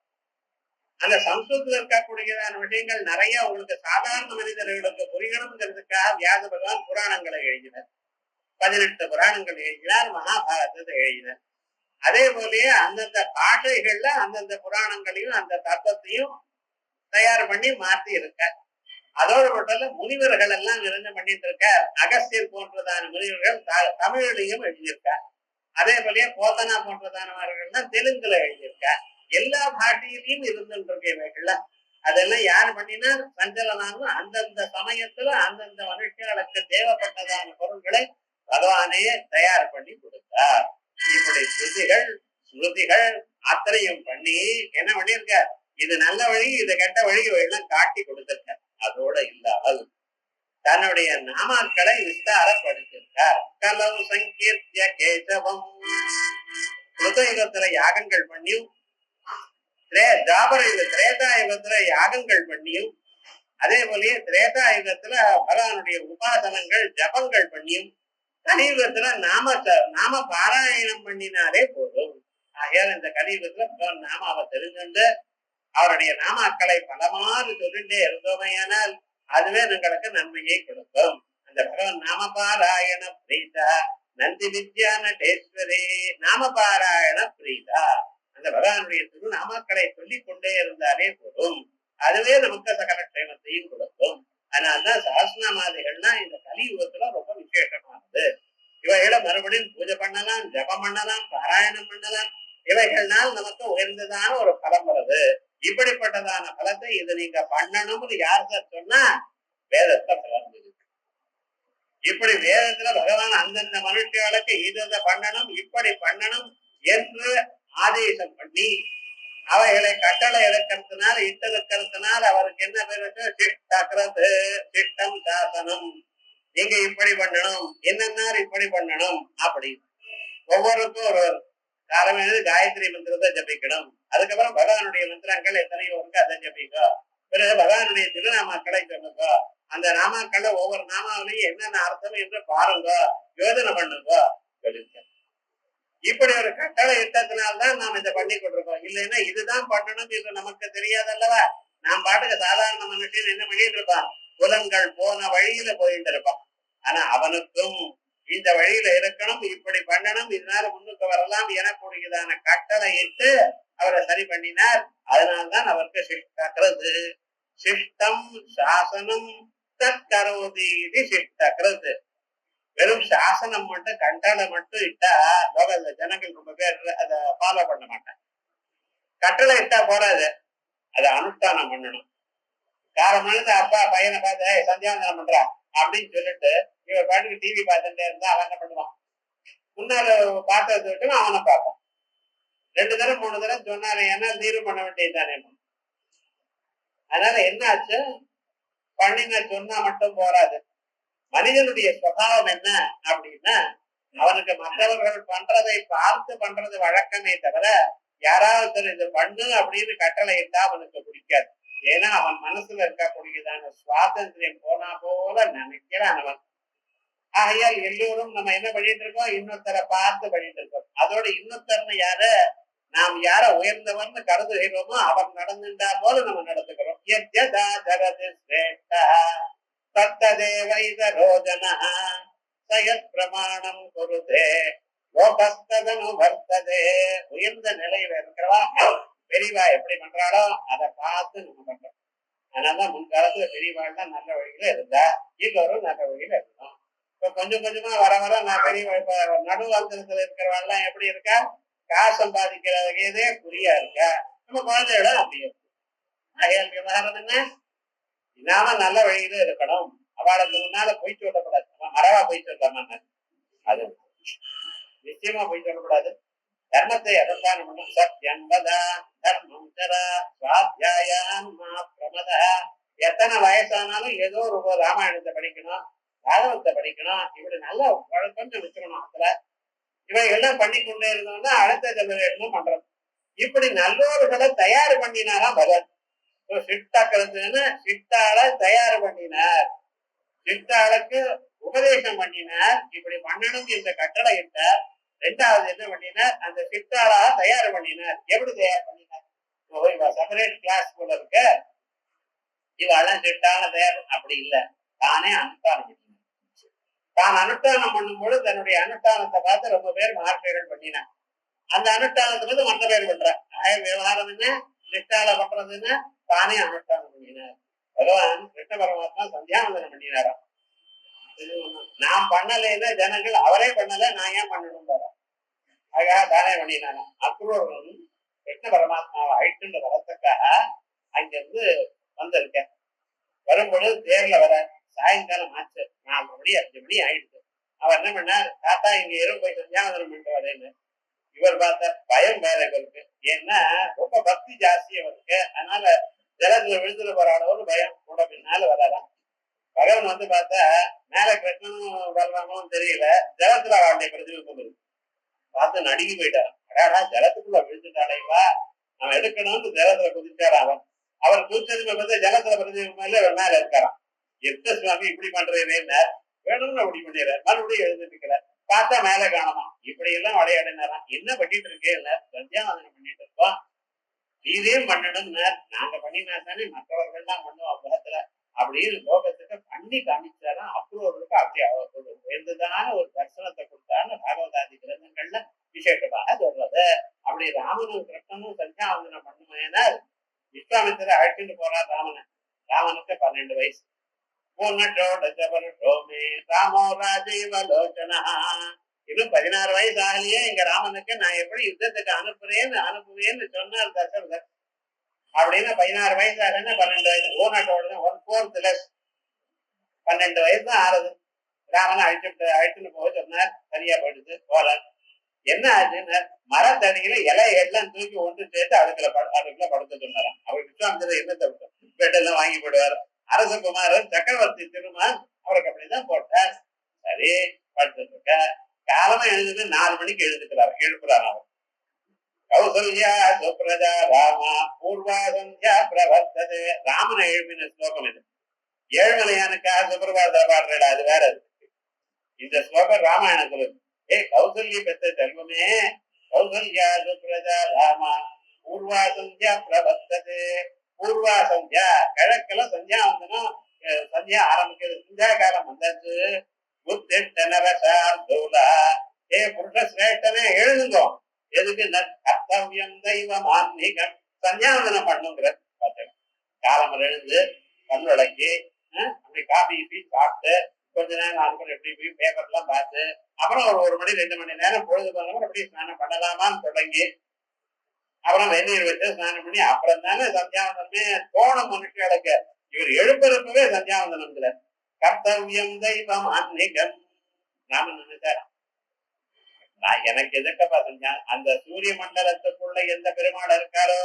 அந்த சம்ஸ்கிருதத்துல இருக்கக்கூடியதான விஷயங்கள் நிறைய உங்களுக்கு சாதாரண மனிதர்களுக்கு புரியணுங்கிறதுக்காக வியாச பகவான் புராணங்களை எழுதினார். 18 புராணங்கள் எழுதினார், மகாபாரதத்தை எழுதினார். அதே போலயே அந்தந்த பாஷைகள்ல அந்தந்த புராணங்களையும் அந்த தத்துவத்தையும் தயார் பண்ணி மாத்தி இருக்க. அதோடு மட்டும் முனிவர்கள் எல்லாம் இருந்து பண்ணிட்டு இருக்க. அகஸ்தியர் போன்றதான முனிவர்கள் தமிழிலையும் எழுதியிருக்கார். அதே போலயே போத்தனா போன்றதானவர்கள் தெலுங்குல எழுதியிருக்க. எல்லா பாஷையிலையும் இருந்துருக்கவைகள்ல அதெல்லாம் யாரு பண்ணினா சஞ்சலனாலும் அந்தந்த சமயத்துல அந்தந்த மனுஷர்களுக்கு தேவைப்பட்டதான பொருள்களை பகவானே தயார் பண்ணி கொடுத்தார். இப்படி ஸ்ருதிகள் அத்தனையும் பண்ணி என்ன பண்ணிருக்க? இது நல்ல வழி, இது கெட்ட வழி எல்லாம் காட்டி கொடுத்திருக்க. அதோட இல்லாமல் தன்னுடைய நாமாக்களை விஸ்தாரப்படுத்திருக்கார். கலவு சங்கீர்த்திய கேசவம். கிருதயுகத்துல யாகங்கள் பண்ணியும், திரேதாயுகத்துல யாகங்கள் பண்ணியும், அதே போலயே திரேதாயுகத்துல பகவானுடைய உபாசனங்கள் ஜபங்கள் பண்ணியும், கலியுகத்துல நாம பாராயணம் பண்ணினாலே போதும். ஆகையால் இந்த கலியுகத்துல பகவான் நாமாவை தெரிஞ்சுண்டு அவருடைய நாமாக்களை பலமாறு சொல்லிட்டே இருந்தோமையானால் அதுவே உங்களுக்கு நன்மையை கொடுக்கும். அந்த பகவான் நாமபாராயண பிரீதா நந்தி வித்யா நடேஸ்வரே. நாமபாராயண பிரீதா, அந்த பகவானுடைய திருநாமாக்களை சொல்லிக் கொண்டே இருந்தாலே போதும், அதுவே நமக்கு சகல க்ஷேமத்தையும் கொடுக்கும். அதனால்தான் சஹஸ்ரநாமாதிகள்லாம் இந்த கலியுகத்துல ரொம்ப விசேஷமானது. இவைகளை மறுபடியும் பூஜை பண்ணலாம், ஜபம் பண்ணலாம், பாராயணம் பண்ணலாம். இவைகள்னால் நமக்கு உயர்ந்ததான ஒரு பலம் வருது. இப்படிப்பட்டதான பலத்தை இது நீங்க பண்ணணும்னு யார் சார் சொன்னா? வேதத்தை பலர்ந்து. இப்படி வேதத்துல பகவான் அந்தந்த மனுஷர்களுக்கு இதை பண்ணணும், இப்படி பண்ணணும் என்று ஆதேசம் பண்ணி அவைகளை கட்டளை இறக்கிறதுனால இட்டிருக்கிறதுனால அவருக்கு என்ன பேரு? சிஷ்டக்ரது, சிஷ்டம் சாசனம். நீங்க இப்படி பண்ணணும், என்னன்னா இப்படி பண்ணணும் அப்படி. ஒவ்வொருக்கும் ஒரு காலமே காயத்ரி மந்திரத்தை ஜபிக்கணும். அதுக்கப்புறம் பகவானுடைய மந்திரங்கள் எத்தனையோ இருக்கு, அதை ஜபிக்கோ. பிறகு பகவானுடைய திருநாமாக்களை சொல்லுங்க. அந்த நாமாக்களை ஒவ்வொரு நாமாவிலையும் என்னென்ன அர்த்தம் என்று பாருங்க, யோஜனை பண்ணுங்க சொல்லிருக்க. இப்படி ஒரு கட்டளை இட்டத்தினால்தான் நாம் இதை பண்ணி கொண்டிருக்கோம். இல்லைன்னா இதுதான் பண்ணணும் என்று நமக்கு தெரியாதல்லவா? நாம் பாட்டுக்கு சாதாரண மனுஷன் என்ன பண்ணிட்டு இருப்பான்? புலன்கள் போன வழியில போயிட்டு இருப்பான். ஆனா அவனுக்கும் இந்த வழியில இருக்கணும், இப்படி பண்ணணும், இதனால முன்னுக்கு வரலாம் எனக்கூடியதான கட்டளை இட்டு அவரை சரி பண்ணினார். அதனால்தான் அவருக்கு சிஷ்டக்கிறது. சிஷ்டம் சாசனம் தற்கரோதி இது சிஷ்டக்கிறது. வெறும் சாசனம் மட்டும் கட்டளை மட்டும் இட்டா லோகத்துல ஜனங்கள் ரொம்ப பேர் அதை ஃபாலோ பண்ண மாட்டாங்க. கட்டளை இட்டா போறாது, அதை அனுஷ்டானம் பண்ணணும். காரணம் அப்பா பையனை பார்த்து சந்தியாவந்தனம் பண்றா அப்படின்னு சொல்லிட்டு இவர் பாட்டுக்கு டிவி பார்த்துட்டே இருந்தா அவன் என்ன பண்ணுவான், முன்னால பார்த்ததை விட்டு அவனை பார்ப்பான். 2 தடவை 3 தடவை சொன்னாரு, ஏன்னா தீர்வு பண்ண வேண்டியதுதானே. அதனால என்ன ஆச்சு, பண்ணின சொன்னா மட்டும் போராது. மனிதனுடைய சுபாவம் என்ன அப்படின்னா, அவனுக்கு மற்றவர்கள் பண்றதை பார்த்து பண்றது வழக்கமே தவிர யாராவது இது பண்ணு அப்படின்னு கட்டளை இட்டா அவனுக்கு பிடிக்காது. ஏன்னா அவன் மனசுல இருக்கக்கூடியதான சுவாதந்திரியம் போனா போல நினைக்கிறான் அவன். ஆகையால் எல்லோரும் நம்ம என்ன பண்ணிட்டு இருக்கோம், இன்னொருத்தரை பார்த்து பண்ணிட்டு இருக்கோம். அதோட இன்னொருத்தர்னு யாரு, நாம் யார உயர்ந்தவர்னு கருதுகிறோமோ அவர் நடந்துட்டா போல நம்ம நடத்துக்கிறோம். பிரமாணம் குருதே லோகஸ்ததனு வர்த்ததே. உயர்ந்த நிலையில இருக்கிறவா பெரியவா எப்படி பண்றாளோ அதை பார்த்து நம்ம பண்றோம். அதனாலதான் முன்காலத்துல பெரியவாள்லாம் நல்ல வழியில இருந்தா எல்லோரும் நல்ல வழியில இருந்தோம். இப்ப கொஞ்சம் கொஞ்சமா வர வர நான் பெரிய நடுவாந்திரத்துல இருக்கிறவாள்லாம் எப்படி இருக்கா, காசு சம்பாதிக்கிறதே குறியா இருக்கா. நம்ம குழந்தையோட அப்படி இருக்கு. ஆகையால் விவகாரம் என்ன, இல்லாம நல்ல வழியில இருக்கணும். அவளுக்கு முன்னால பொய் சொல்லக்கூடாது. நம்ம மரவா பொய் சொல்லாம அது நிச்சயமா பொய் சொல்லக்கூடாது. தர்மத்தை அனுஷ்டானம் பண்ணும். சத்யம் வதா தர்மம் சரா சுவாத்தியாயான் மா பிரமதா. எத்தனை வயசானாலும் ஏதோ ஒரு ராமாயணத்தை படிக்கணும், பாகவத்தை படிக்கணும், இப்படி நல்ல கொஞ்சம் வச்சுக்கணும். அதுல இவைகள்லாம் பண்ணி கொண்டே இருந்தோம்னா அடுத்த ஜெனரேஷனும் பண்றது. இப்படி நல்லோர்களை தயார் பண்ணினாரா பகவான். சிட்டாக்கிறதுன்னு சிட்டாள தயார் பண்ணினார், சிட்டாளுக்கு உபதேசம் பண்ணினார். இப்படி பண்ணணும் இந்த கட்டளை இட்டார். 2வது என்ன பண்ணினார், அந்த சிட்டாளா தயார் பண்ணினார். எப்படி தயார் பண்ணினார், செப்பரேட் கிளாஸ் போல இருக்க இவெல்லாம் சிட்டாள தயார் அப்படி இல்லை, தானே அனுஷ்டானம் பண்ணினார். தான் அனுஷ்டானம் பண்ணும்போது தன்னுடைய அனுஷ்டானத்தை பார்த்து ரொம்ப பேர் மார்க்கைகள் பண்ணினார். அந்த அனுஷ்டானத்தை வந்து மற்ற பேர் பண்றார். விவகாரம் என்ன, சிட்டாள பண்றதுன்னு தானே அனுஷ்டானம் பண்ணினார். பகவான் கிருஷ்ண பரமாத்மா சந்தியாவந்தனம் பண்ணினாராம். நான் பண்ணலைன்னா ஜனங்கள் அவரே பண்ணல, நான் ஏன் பண்ணணும் தர ஆகா தானே பண்ணினாராம். அக்ரூரன் கிருஷ்ண பரமாத்மாவை அழைத்துட்டு வரத்துக்காக அங்கிருந்து வந்திருக்க. வரும்பொழுது தேர்ல வர சாயங்காலம் ஆச்சு, 4 மணி 5 மணி ஆயிடுச்சு. அவர் என்ன பண்ணார், தாத்தா இங்க இரு போய் சந்தியாவந்தனம் பண்ணிட்டு வரேன்னு. இவர் பார்த்த பயம் வேற இவருக்கு, ஏன்னா ரொம்ப பக்தி ஜாஸ்தி அவருக்கு. அதனால ஜலத்துல விழுந்துட போற அளவுக்கு பயம் கூட பின்னால வராதான். பகவான் வந்து பார்த்தா மேல கிருஷ்ணனும் பலராமும் தெரியல, ஜலத்துல அவருடைய பிரதிபிம்பம் இருக்கு. பார்த்து நடுங்கி போயிட்டார். அடாடா ஜலத்துக்குள்ள விழுந்துட்டாடைவா, அவன் எடுக்கணும்னு ஜலத்துல குதிச்சாராம். அவர் குதிச்சதுமே பார்த்தா ஜலத்துல பிரதிபிம்பம் மேல இருக்காராம். எத்த சுவாமி இப்படி பண்றேன்னு வேணும்னு அப்படி பண்ணிடுற, மறுபடியும் எழுந்துட்டு பார்த்தா மேல காணமா. இப்படி எல்லாம் விளையாடினாராம். என்ன பண்ணிட்டு இருக்கேன், சந்தியாவந்தனம் பண்ணிட்டு இருக்கோம், இதையும் பண்ணணும்னு. நாங்க பண்ணினா தானே மற்றவர்கள் தான் பண்ணுவோம் உலகத்துல அப்படின்னு லோகத்துக்கு பண்ணி காமிச்சாரா. அப்ரூவருக்கு அப்படி உயர்ந்ததான ஒரு தரிசனத்தை கொடுத்தான்னு பாகவதாதி கிரந்தங்கள்ல விசேஷமாக சொல்றது. அப்படி ராமனும் கிருஷ்ணனும் சந்தியாவந்தனம் பண்ணுமையினால் விஸ்வாமித்திர அழைச்சிட்டு போறார் ராமனை. ராமனுக்கு 12 வயசு. ராமோ ராஜீவலோச்சனா. இன்னும் 16 வயசு ஆகலையே எங்க ராமனுக்கு, நான் எப்படி யுத்தத்துக்கு அனுப்புவேன்னு சொன்னார் தசரதர். அப்படின்னு 16 வயசு ஆகுதுன்னா 12 வயசு. 1/4 12 வயசு தான் ஆறுது. ராமனை அழைச்சுட்டு போக சொன்னார். சரியா போயிடுது. போறார். என்ன ஆச்சுன்னு மரத்தடியில இலையெல்லாம் தூக்கி ஒன்று சேர்த்து அதுக்குள்ள படுத்த சொன்னாராம். அவர் விஸ்வாமித்திரர் என்னத்தை பெட்டெல்லாம் வாங்கி போடுவார். அரசகுமாரர் சக்கரவர்த்தி திருமான் அவருக்கு அப்படிதான் போட்டார். சரி படுத்துட்டு இருக்க. காலமா எழுதுது 4 மணிக்கு எழுப்புறார் அவர். கௌசல்யா சுப்ரஜா ராமா பூர்வா சந்தியா பிரவர்த்ததே. ராமனை எழுப்பின ஸ்லோகம் இது. ஏழுமலையானுக்கா சுப்பிரபாத பாடுறா, அது வேற. இந்த ஸ்லோகம் ராமாயணத்துல கௌசல்ய பெற்ற செல்வமே, கௌசல்யா சுப்ரஜா ராமா பூர்வா சந்தியா பிரவர்த்ததே. பூர்வா சந்தியா கிழக்குல சந்தியா வந்தனும், சந்தியா ஆரம்பிக்கிறது. சந்தியா காலம் வந்தாச்சு. உத்திஷ்டனரசார்தூலா, ஏ புருஷ சிரேஷ்டனே எழுதுங்கோ. எதுக்கு? கர்த்தவியம் தெய்வமான்மிகம், சந்தியாவந்தனம் பண்ணுங்கிற காலம்பரம் எழுந்து பல் விளக்கி அப்படி காபி கீபி சாப்பிட்டு கொஞ்ச நேரம் 4 மணி எப்படி போய் பேப்பர் எல்லாம் பார்த்து அப்புறம் ஒரு மணி 2 மணி நேரம் பொழுது பண்ணாம அப்படி ஸ்நானம் பண்ணலாமான்னு தொடங்கி அப்புறம் வெந்நீர் வச்சு ஸ்நானம் பண்ணி அப்புறம் தானே சந்தியாவந்தனமே தோணும் மனுஷர்களுக்கு. இவர் எழுப்பிறப்பவே சந்தியாவந்தனம்ங்கிற கர்த்தவியம் தெய்வம் ஆன்மீகம். நாம நினைச்சார் எனக்கு எதுக்கப்பா செஞ்சா அந்த சூரிய மண்டலத்துக்குள்ள எந்த பெருமாள் இருக்காரோ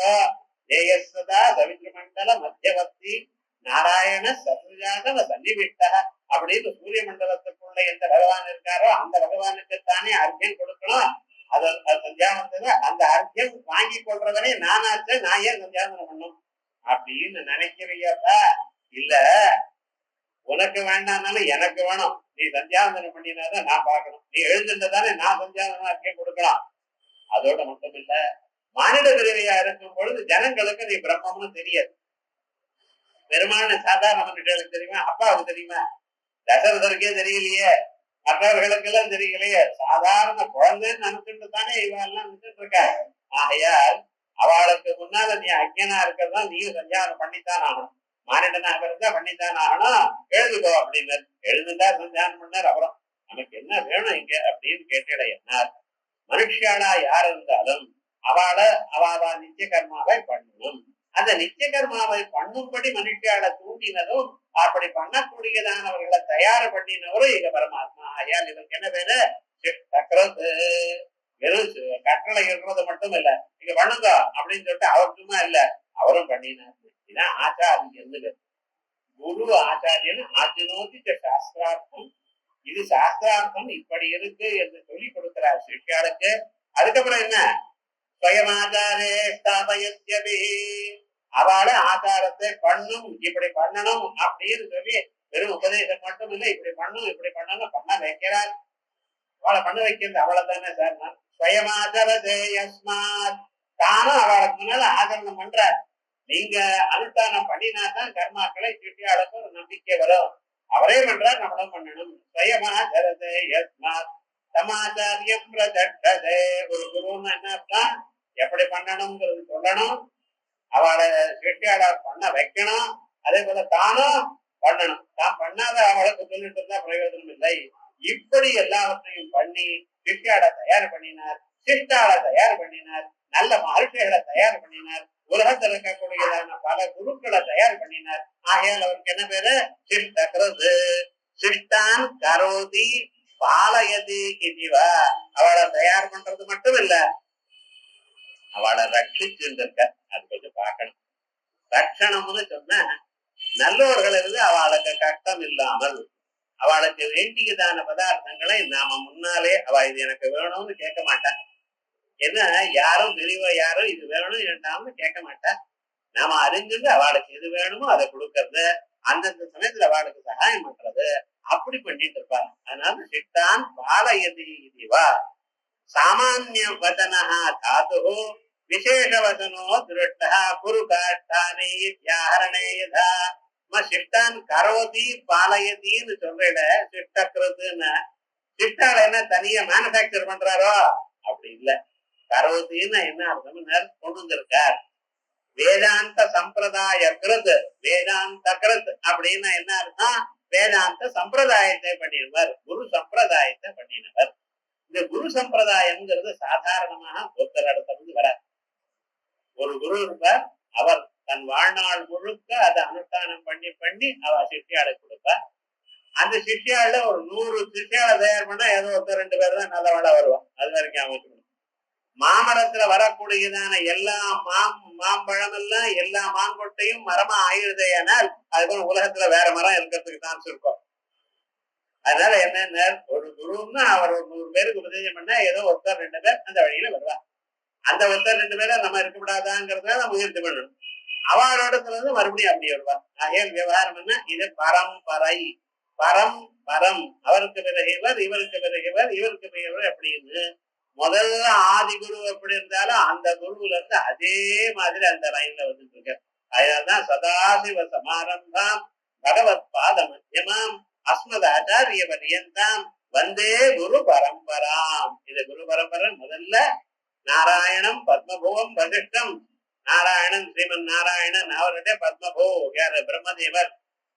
ஜெயசதா சவித்ர மண்டல மத்தியவர்த்தி நாராயண சத்ருஜாத சன்னிவிட்ட அப்படின்னு சூரிய மண்டலத்துக்குள்ள எந்த பகவான் இருக்காரோ அந்த பகவானுக்கு தானே அர்க்கியம் கொடுக்கணும். அது சந்தியாவந்தன அந்த அர்க்கியம் வாங்கி கொள்றவனே நானாச்சு, நான் ஏன் சந்தியாவந்தனம் பண்ணும் அப்படின்னு நினைக்கிறியப்பா? இல்ல, உனக்கு வேண்டாம்னாலும் எனக்கு வேணும். நீ சந்தியாவந்தனம் பண்ணினாதான் நான் பார்க்கணும். நீ எழுந்துட்டதானே நான் சந்தியாவந்தனம் அர்க்கியம் கொடுக்கலாம். அதோட மட்டும் இல்ல, மானிட பிறவியா இருக்கும் பொழுது ஜனங்களுக்கு நீ பிரம்மம்னு தெரியாது. பெருமான சாதாரண மனுஷர்களுக்கு தெரியுமா? அப்பாவுக்கு தெரியுமா? தசரதருக்கே தெரியலையே, மற்றவர்களுக்கு எல்லாம் தெரியலையே. சாதாரண குழந்தைன்னு நினைச்சுட்டு தானே இவெல்லாம் நினைச்சிட்டு இருக்க. ஆகையால் அவளுக்கு முன்னால நீ அஜ்ஞனா இருக்கிறதா நீயும் சந்தியாவனம் பண்ணித்தான் ஆகணும். மானிடனாக இருந்தா பண்ணித்தான் ஆகணும். எழுதுக்கோ அப்படின்னு எழுதுண்டா சந்தியானம் பண்ணார். அப்புறம் நமக்கு என்ன வேணும் இங்க அப்படின்னு கேட்டட என்னார்? மனுஷியாளா யார் இருந்தாலும் அவளா நித்திய கர்மாவை பண்ணணும். அந்த நித்திய கர்மாவை பண்ணும்படி மனுஷியால தூண்டினதும் அப்படி பண்ணக்கூடியதானவர்களை தயார் பண்ணினவரும் எங்க பரமாத்மா. ஆயால் இவருக்கு என்ன பேரு? வெறும் கட்டளை இருக்கிறது மட்டும் இல்ல, இங்க பண்ணுங்க அப்படின்னு சொல்லிட்டு அவர் சும்மா இல்ல, அவரும் பண்ணினார். இதான் ஆச்சாரியன்னு. குரு ஆச்சாரியன் ஆச்சினோதி சாஸ்திரார்த்தம். இது சாஸ்திரார்த்தம் இப்படி இருக்கு என்று சொல்லி கொடுக்கிறார் சிஷ்யாளுக்கு. அதுக்கப்புறம் என்ன? ஸ்வயமாச்சாரே ஸ்தாபயத்யபி, அவளை ஆச்சாரத்தை பண்ணும், இப்படி பண்ணணும் அப்படின்னு சொல்லி வெறும் உபதேசம் மட்டும் இல்லை, இப்படி பண்ணும் இப்படி பண்ணணும் பண்ண வைக்கிறார். அவளை பண்ண வைக்கிறது அவளை தானே சார். ஸ்வயமாச்சரதே யஸ்மாத், தானும் அவளுக்கு முன்னால ஆதரணம் பண்றார். நீங்க அனுஷ்டானம் பண்ணினாதான் கர்மாக்களை சிட்டியாளுக்கு ஒரு நம்பிக்கை வரும். அவரே பண்றார், நம்மளும் பண்ணணும். ஸ்வயமாச்சரதே யஸ்மாத் சமாச்சாரியம் பிரதட்டதே. ஒரு குருன்னு என்ன அர்த்தம்? எப்படி பண்ணணும்ங்கிறது சொல்லணும், அவளை சிட்டியாளர் பண்ண வைக்கணும், அதே போல தானும் பண்ணணும். தான் பண்ணாத அவளுக்கு சொல்லிட்டு இருந்தா பிரயோஜனம் இல்லை. இப்படி எல்லாவற்றையும் பண்ணி சிஷ்யாளை தயார் பண்ணினார், சிஷ்டாளை தயார் பண்ணினார், நல்ல மகர்ஷிகளை தயார் பண்ணினார், உலகத்தில் இருக்கக்கூடியதான பல குருக்களை தயார் பண்ணினார். ஆகையால் அவருக்கு என்ன பேரு? சிஷ்டக்கிறது. சிஷ்டான் கரோதி பாலயதி இதுவா. அவளை தயார் பண்றது மட்டும் இல்ல, அவளை ரட்சிச்சுருக்க. அது கொஞ்சம் பார்க்கணும். ரட்சணம்னு சொன்ன நல்லவர்கள் இருந்து அவளுக்கு கஷ்டம் இல்லாமல் அவளுக்கு வேண்டியதான பதார்த்தங்களை நாம முன்னாலே அவ இது எனக்கு வேணும்னு கேட்க மாட்டா. என்ன யாரும் தெளிவா யாரும் இது வேணும் வேண்டாம்னு கேட்க மாட்டா. நாம அறிஞ்சுட்டு அவளுக்கு எது வேணுமோ அதை கொடுக்கறது, அந்தந்த சமயத்துல அவளுக்கு சகாயம் பண்றது, அப்படி பண்ணிட்டு இருப்பாங்க. அதனால சிட்டான் பாலயதி இதுவா. சாமானிய வதனா தாது விசேஷ வசனோ திருஷ்டா குரு காஷ்டானே வியாஹரணே யதா. சிஷ்டான் கரோதி பாலயதின்னு சொல்றேட சிஷ்டக்கிறதுன்னு. சிஷ்டால என்ன தனியா மேனுபேக்சர் பண்றாரோ அப்படி இல்ல. கரோதின்னு என்ன அர்த்தம் கொண்டு வந்திருக்கார். வேதாந்த சம்பிரதாய கிருத், வேதாந்த கிருத் அப்படின்னா என்ன அர்த்தம்? வேதாந்த சம்பிரதாயத்தை பண்ணினவர், குரு சம்பிரதாயத்தை பண்ணினவர். இந்த குரு சம்பிரதாயம்ங்கிறது சாதாரணமாக ஒருத்தர் இடத்துல வராது. ஒரு குரு இருப்பார், அவர் தன் வாழ்நாள் முழுக்க அதை அனுஷ்டானம் பண்ணி பண்ணி அவ சிஷ்யாளை கொடுப்பார். அந்த சிஷ்யால ஒரு 100 சிஷ்யாவை தயார் பண்ணா ஏதோ ஒருத்தர் 2 பேர் தான் நல்லவளா வருவான். அது வரைக்கும் அமைச்சு மாமரத்துல வரக்கூடியதான எல்லா மாம்பழம் எல்லாம் எல்லா மாங்கொட்டையும் மரமா ஆயுதையானால் அதுக்கு உலகத்துல வேற மரம் இருக்கிறதுக்கு சான்ஸ் இருக்கும். அதனால என்ன, ஒரு குருன்னா அவர் ஒரு 100 பேருக்கு உபதேசம் பண்ணா ஏதோ ஒருத்தர் 2 பேர் அந்த வழியில வருவார். அந்த ஒருத்தர் 2 பேரை நம்ம இருக்கக்கூடாதாங்கிறத முயற்சி பண்ணணும். அவளோடத்துல இருந்து மறுபடியும் அப்படி வருவார். ஏன் விவகாரம் என்ன? இது பரம்பரை, பரம் பரம், அவருக்கு பிறகு இவர், இவருக்கு பிறகு இவர், இவருக்கு பிறகு அப்படின்னு முதல்ல ஆதி குரு எப்படி இருந்தாலும் அந்த குருவுல இருந்து அதே மாதிரி அந்த லைன்ல வந்துட்டு இருக்க. அதனால்தான் சதாசிவ சமாரம்பாம் பகவத் பாத மத்தியமாம் அஸ்மத் ஆச்சாரிய பரியந்தாம் வந்தே குரு பரம்பராம். இது குரு பரம்பரை. முதல்ல நாராயணம் பத்மபுவம் வசிஷ்டம். நாராயணன் ஸ்ரீமன் நாராயணன் அவருடைய பத்மபூ யாரு பிரம்மதேவர்.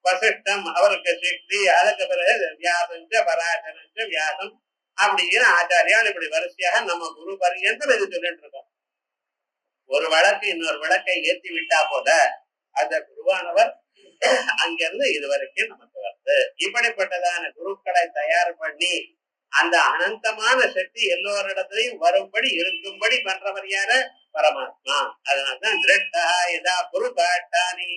வசிஷ்டம் அவருக்கு சிக்தி. அதுக்கு பிறகு வியாசஞ்ச பராசரஞ்ச வியாசம் அப்படிங்கிற ஆச்சாரியால் இப்படி வரிசையாக நம்ம குரு பரியந்தம் இது சொல்லிட்டு இருக்கோம். ஒரு வழக்கு இன்னொரு வழக்கை ஏற்றி விட்டா போல அந்த குருவானவர் அங்கிருந்து இதுவரைக்கும் நமக்கு வருது. இப்படிப்பட்டதான குருக்களை தயார் பண்ணி அந்த அனந்தமான சக்தி எல்லோரிடத்திலையும் வரும்படி இருக்கும்படி பண்றவர் யாரு? பரமாத்மா. அதனால்தான் திருட்டா இதா குரு காட்டானே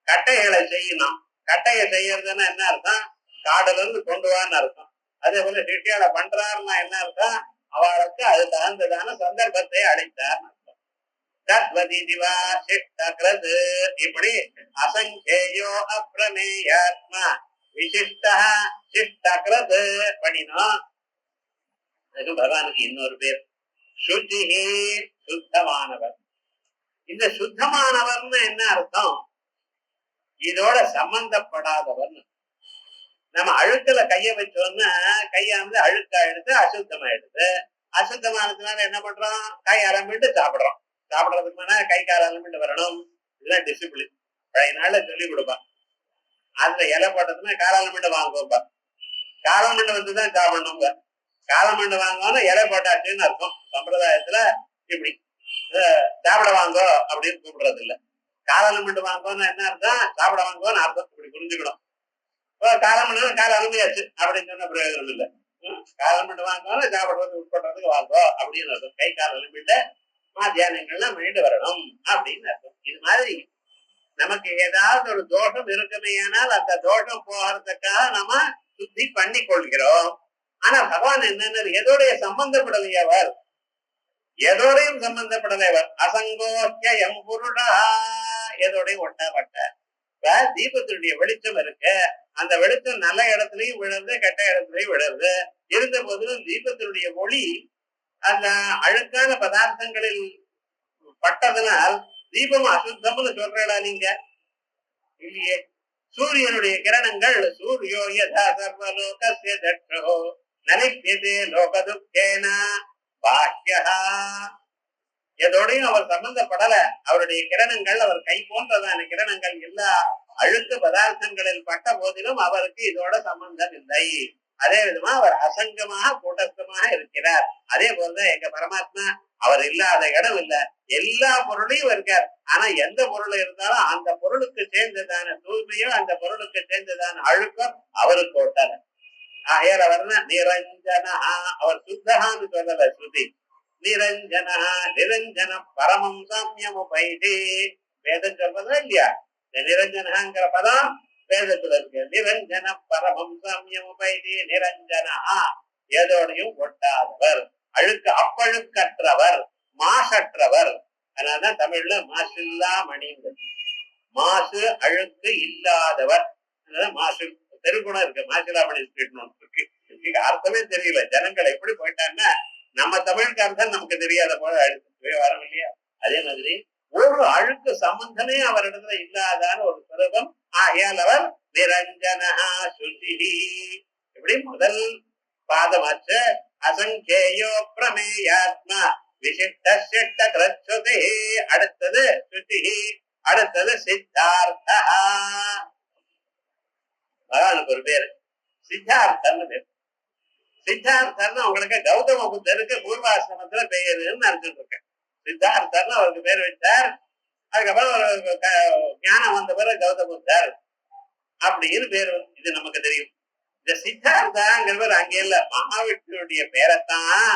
கட்டைகளை செய்யணும். கட்டையை செய்யறதுன்னா என்ன அர்த்தம்? காடுல இருந்து கொண்டு வான்னு அர்த்தம். அதே போல சிட்டியால பண்றாருன்னா என்ன அர்த்தம்? அவளுக்கு அது தகுந்ததான சந்தர்ப்பத்தை அளித்தார். இப்படி அசங்கேயோ அப்ரமேயாத்மா விசிஷ்டா சிஷ்டக்ரது பண்ணினோம். அதுக்கு பகவானுக்கு இன்னொரு பேர் சுச்சிஹி, சுத்தமானவர். இந்த சுத்தமானவர்னு என்ன அர்த்தம்? இதோட சம்பந்தப்படாதவர். நம்ம அழுக்கல கைய வச்சோம்னா கையானது அழுக்காயிடுது, அசுத்தமாயிடுது. அசுத்தமானதுனால என்ன பண்றோம்? கை அலம்பிட்டு சாப்பிடுறோம். சாப்பிடுறதுக்கு முன்னா கை கால் அலம்பிட்டு வரணும். இதுதான் டிசிப்ளின். பழைய நாள்ல சொல்லி கொடுப்பான். அதுல இலை போட்டதுன்னா காலாலமிண்டு வாங்குவோம்பா. காலாமண்டு வந்துதான் சாப்பிடணுங்க. காலாமண்டு வாங்கோன்னா இலை போட்டாச்சுன்னு அர்த்தம். சம்பிரதாயத்துல இப்படி சாப்பிட வாங்கோ அப்படின்னு கூப்பிடுறது இல்ல. காலாலமிண்டு வாங்கோன்னு என்ன அர்த்தம்? சாப்பிட வாங்கோன்னு அர்த்தம். இப்படி புரிஞ்சுக்கணும். காலாமண்டு கால அனுமையாச்சு அப்படின்னு சொன்ன பிரயோஜனம் இல்லை. காலாமண்டு வாங்கோன்னு சாப்பிடுறது உட்படுறதுக்கு வாங்கோ அப்படின்னு அர்த்தம். கை கால் அனுப்பிட்டு தியானங்கள்லாம் மீண்டு வரணும் அப்படின்னு அர்த்தம். இது மாதிரி நமக்கு ஏதாவது ஒரு தோஷம் இருக்குமேயானால் அந்த தோஷம் போகிறதுக்காக நம்ம சுத்தி பண்ணி கொள்கிறோம். ஆனா பகவான் என்னன்னு எதோடைய சம்பந்தப்படலையவர், எதோடையும் சம்பந்தப்படலையவர். அசங்கோக்கியம் புருடா, எதோடையும் ஒட்டப்பட்ட. தீபத்தினுடைய வெளிச்சம் இருக்கு. அந்த வெளிச்சம் நல்ல இடத்துலயும் விழுது, கெட்ட இடத்துலயும் விழுது. இருந்த போதிலும் தீபத்தினுடைய ஒளி அந்த அழுக்கான பதார்த்தங்களில் பட்டதனால் தீபம் அசுத்தம்னு சொல்றா நீங்க இல்லையே. சூரியனுடைய கிரணங்கள் சூரியோ யதா சர்வலோகஸ்ய தட்சோ நலிப்யதே லோகதுக்கேன பாஹ்யஹ. எதோடையும் அவர் சம்பந்தப்படல. அவருடைய கிரணங்கள் அவர் கை போன்றதான கிரணங்கள் எல்லா அழுக்கு பதார்த்தங்களில் பட்ட போதிலும் அவருக்கு இதோட சம்பந்தம் இல்லை. அதே விதமா அவர் அசங்கமாக கூட்டஸ்தமாக இருக்கிறார். அதே போலதான் எங்க பரமாத்மா அவர் இல்லாத இடம் இல்ல. எல்லா பொருளையும் இருக்கார். ஆனா எந்த பொருள் இருந்தாலும் அந்த பொருளுக்கு சேர்ந்ததான தூய்மையோ அந்த பொருளுக்கு சேர்ந்ததான அழுக்கோ அவருக்கு ஒட்டல. ஆகையால் அவர் நிரஞ்சனா, அவர் சுத்தகான்னு சொல்லல ஸ்ருதி. நிரஞ்சனா நிரஞ்சன பரமம் சாமியமு பைதே. வேதம் சொல்றதா இல்லையா? நிரஞ்சனங்கிற பதம் வேதத்துல இருக்கு. நிரஞ்சன பரமம் சாமியமு பைதே. நிரஞ்சனா எதோடையும் ஒட்டாதவர், அழுக்கு அப்பழுக்கற்றவர், மாசற்றவர். அதனாலதான் தமிழ்ல மாசில்லா மணிங்கிறது. மாசு அழுக்கு இல்லாதவர். மாசு தெருகுணம் இருக்கு. மாசில்லா மணி இருக்கு. அர்த்தமே தெரியல. ஜனங்கள் எப்படி போயிட்டாங்கன்னா நம்ம தமிழுக்கு அர்த்தம் நமக்கு தெரியாத போல வரும் இல்லையா? அதே மாதிரி ஒரு அழுக்கு சம்பந்தமே அவரிடத்துல இல்லாதான ஒரு சுரூபம். ஆகையால் அவர் நிரஞ்சனா சுசி. இப்படி முதல் பாதமாச்ச அசங்கேயோ பிரமேயாத்மா விசிஷ்ட கிரச்சுதே. அடுத்தது சுசி, அடுத்தது சித்தார்த்தா. பகவானுக்கு ஒரு பேரு சித்தார்த்தன்னு பேரு. சித்தார்த்தர்னு உங்களுக்கு கௌதம புத்தருக்கு பூர்வாசிரமத்துல பெயருன்னு நினைச்சிட்டு இருக்கேன். சித்தார்த்தர்னு அவருக்கு பேர் வச்சார். அதுக்கப்புறம் ஒரு ஞானம் வந்த பிறகு கௌதம புத்தர் அப்படின்னு பேரு. இது நமக்கு தெரியும். இந்த சித்தார்த்தாங்கிறவர் அங்கே இல்ல, மகாவிஷ்ணுடைய பேரைத்தான்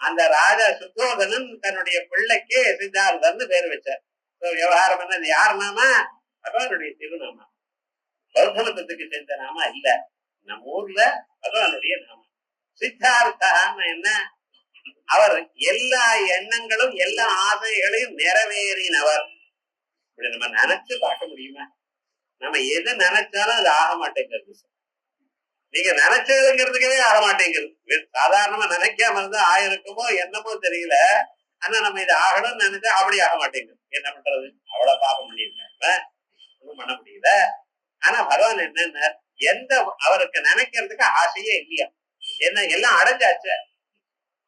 அந்த ராஜா சுத்தோதனன் தன்னுடைய பிள்ளைக்கு சித்தார்த்தர்னு பேர் வச்சார். விவகாரம் என்ன? யார் நாம? பகவானுடைய திருநாமா. பௌத்த மதத்துக்கு சேர்ந்த நாமா இல்ல. நம்ம ஊர்ல பகவானுடைய நாமம் சித்தார்த்தான்னு என்ன? அவர் எல்லா எண்ணங்களும் எல்லா ஆசைகளையும் நிறைவேறினவர். இப்படி நம்ம நினைச்சு பார்க்க முடியுமா? நம்ம எது நினைச்சாலும் அது ஆக மாட்டேங்கிறது. நீங்க நினைச்சதுங்கிறதுக்கவே ஆக மாட்டேங்கிறது. சாதாரணமா நினைக்காம இருந்தா ஆயிருக்குமோ என்னமோ தெரியல. ஆனா நம்ம இது ஆகணும்னு நினைச்சா அப்படி ஆக மாட்டேங்குது. என்ன பண்றது? அவ்வளவு பாப்பம் பண்ணியிருக்காங்க, ஒன்றும் பண்ண முடியல. ஆனா பகவான் என்னன்னா எந்த அவருக்கு நினைக்கிறதுக்கு ஆசையே இல்லையா, என்ன எல்லாம் அடைஞ்சாச்சு,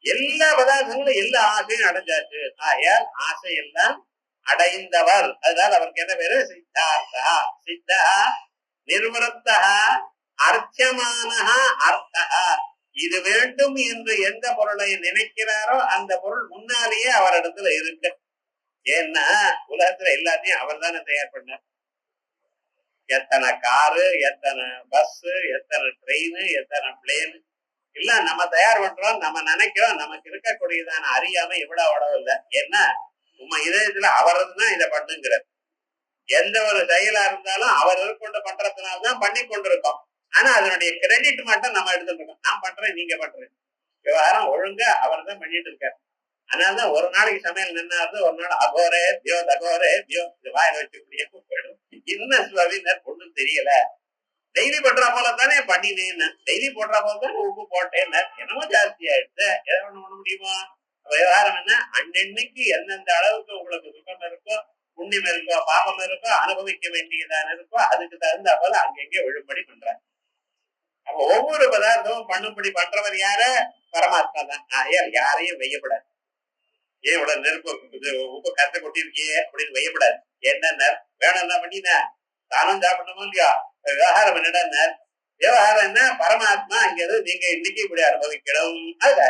எல்லா பதார்த்தங்களும் எல்லா ஆசையும் அடைஞ்சாச்சு. ஆயால் ஆசை எல்லாம் அடைந்தவர். அதனால அவருக்கு என்ன பேரு? சித்தார்த்தா. சித்தா நிர்வருத்தா அர்ச்சமானஹா அர்த்தஹா. இது வேண்டும் என்று எந்த பொருளை நினைக்கிறாரோ அந்த பொருள் முன்னாலேயே அவரிடத்துல இருக்கு. ஏன்னா உலகத்துல எல்லாத்தையும் அவர் தானே தயார் பண்ணார். எத்தனை காரு, எத்தனை பஸ், எத்தனை ட்ரெயின், எத்தனை பிளேன் எல்லாம் நம்ம தயார் பண்றோம், நம்ம நினைக்கிறோம். நமக்கு இருக்கக்கூடியதான அறியாம இவ்வளவு அவ்வளவு இல்லை. ஏன்னா உங்க இதயத்துல அவர்தான் இதை பண்ணுங்கிறார். எந்த ஒரு செயலா இருந்தாலும் அவர் கொண்டு பண்றதுனால்தான் பண்ணி கொண்டிருக்கோம். ஆனா அதனுடைய கிரெடிட் மட்டும் நம்ம எடுத்துட்டு இருக்கோம். நான் பண்றேன், நீங்க பண்றேன். விவகாரம் ஒழுங்கா அவர் தான் பண்ணிட்டு இருக்காரு. அதனாலதான் ஒரு நாளைக்கு சமையல் நின்னாரு, ஒரு நாள் அகோரே பியோ தகோரே பியோ வாயில வச்சுக்கூடிய போயிடும். இன்னும் சுவாமினர் ஒண்ணும் தெரியல. டெய்லி பண்ற போல தானே பண்ணினேன்னு, டெய்லி போடுற போல தானே உப்பு போட்டேன்னு, என்னமோ ஜாஸ்தி ஆயிடுச்சு, எதை பண்ண முடியுமா? விவகாரம் என்ன, அன்னன்னைக்கு எந்தெந்த அளவுக்கு உங்களுக்கு சுகம் இருக்கோ, புண்ணியம் இருக்கோ, பாபம் இருக்கோ, அனுபவிக்க வேண்டியதான இருக்கோ, அதுக்கு தகுந்த போல அங்கெங்கே விழும்படி பண்றாங்க. அப்ப ஒவ்வொரு பதார்த்தமும் பண்ணும்படி பண்றவர் யாரு? பரமாத்மா தான். யாரையும் வெய்யப்படாது. ஏன் இவ்வளவு நெருப்பு உப்பு கருத்தை கொட்டிருக்கியே அப்படின்னு வெய்யப்படாது. என்ன வேணும்னா பண்ணினா தானும் சாப்பிடணுமோ இல்லையா? விவகாரம் என்னடா, விவகாரம் என்ன, பரமாத்மா அங்கிறது நீங்க இன்னைக்கு இப்படி அனுபவிக்கணும். அது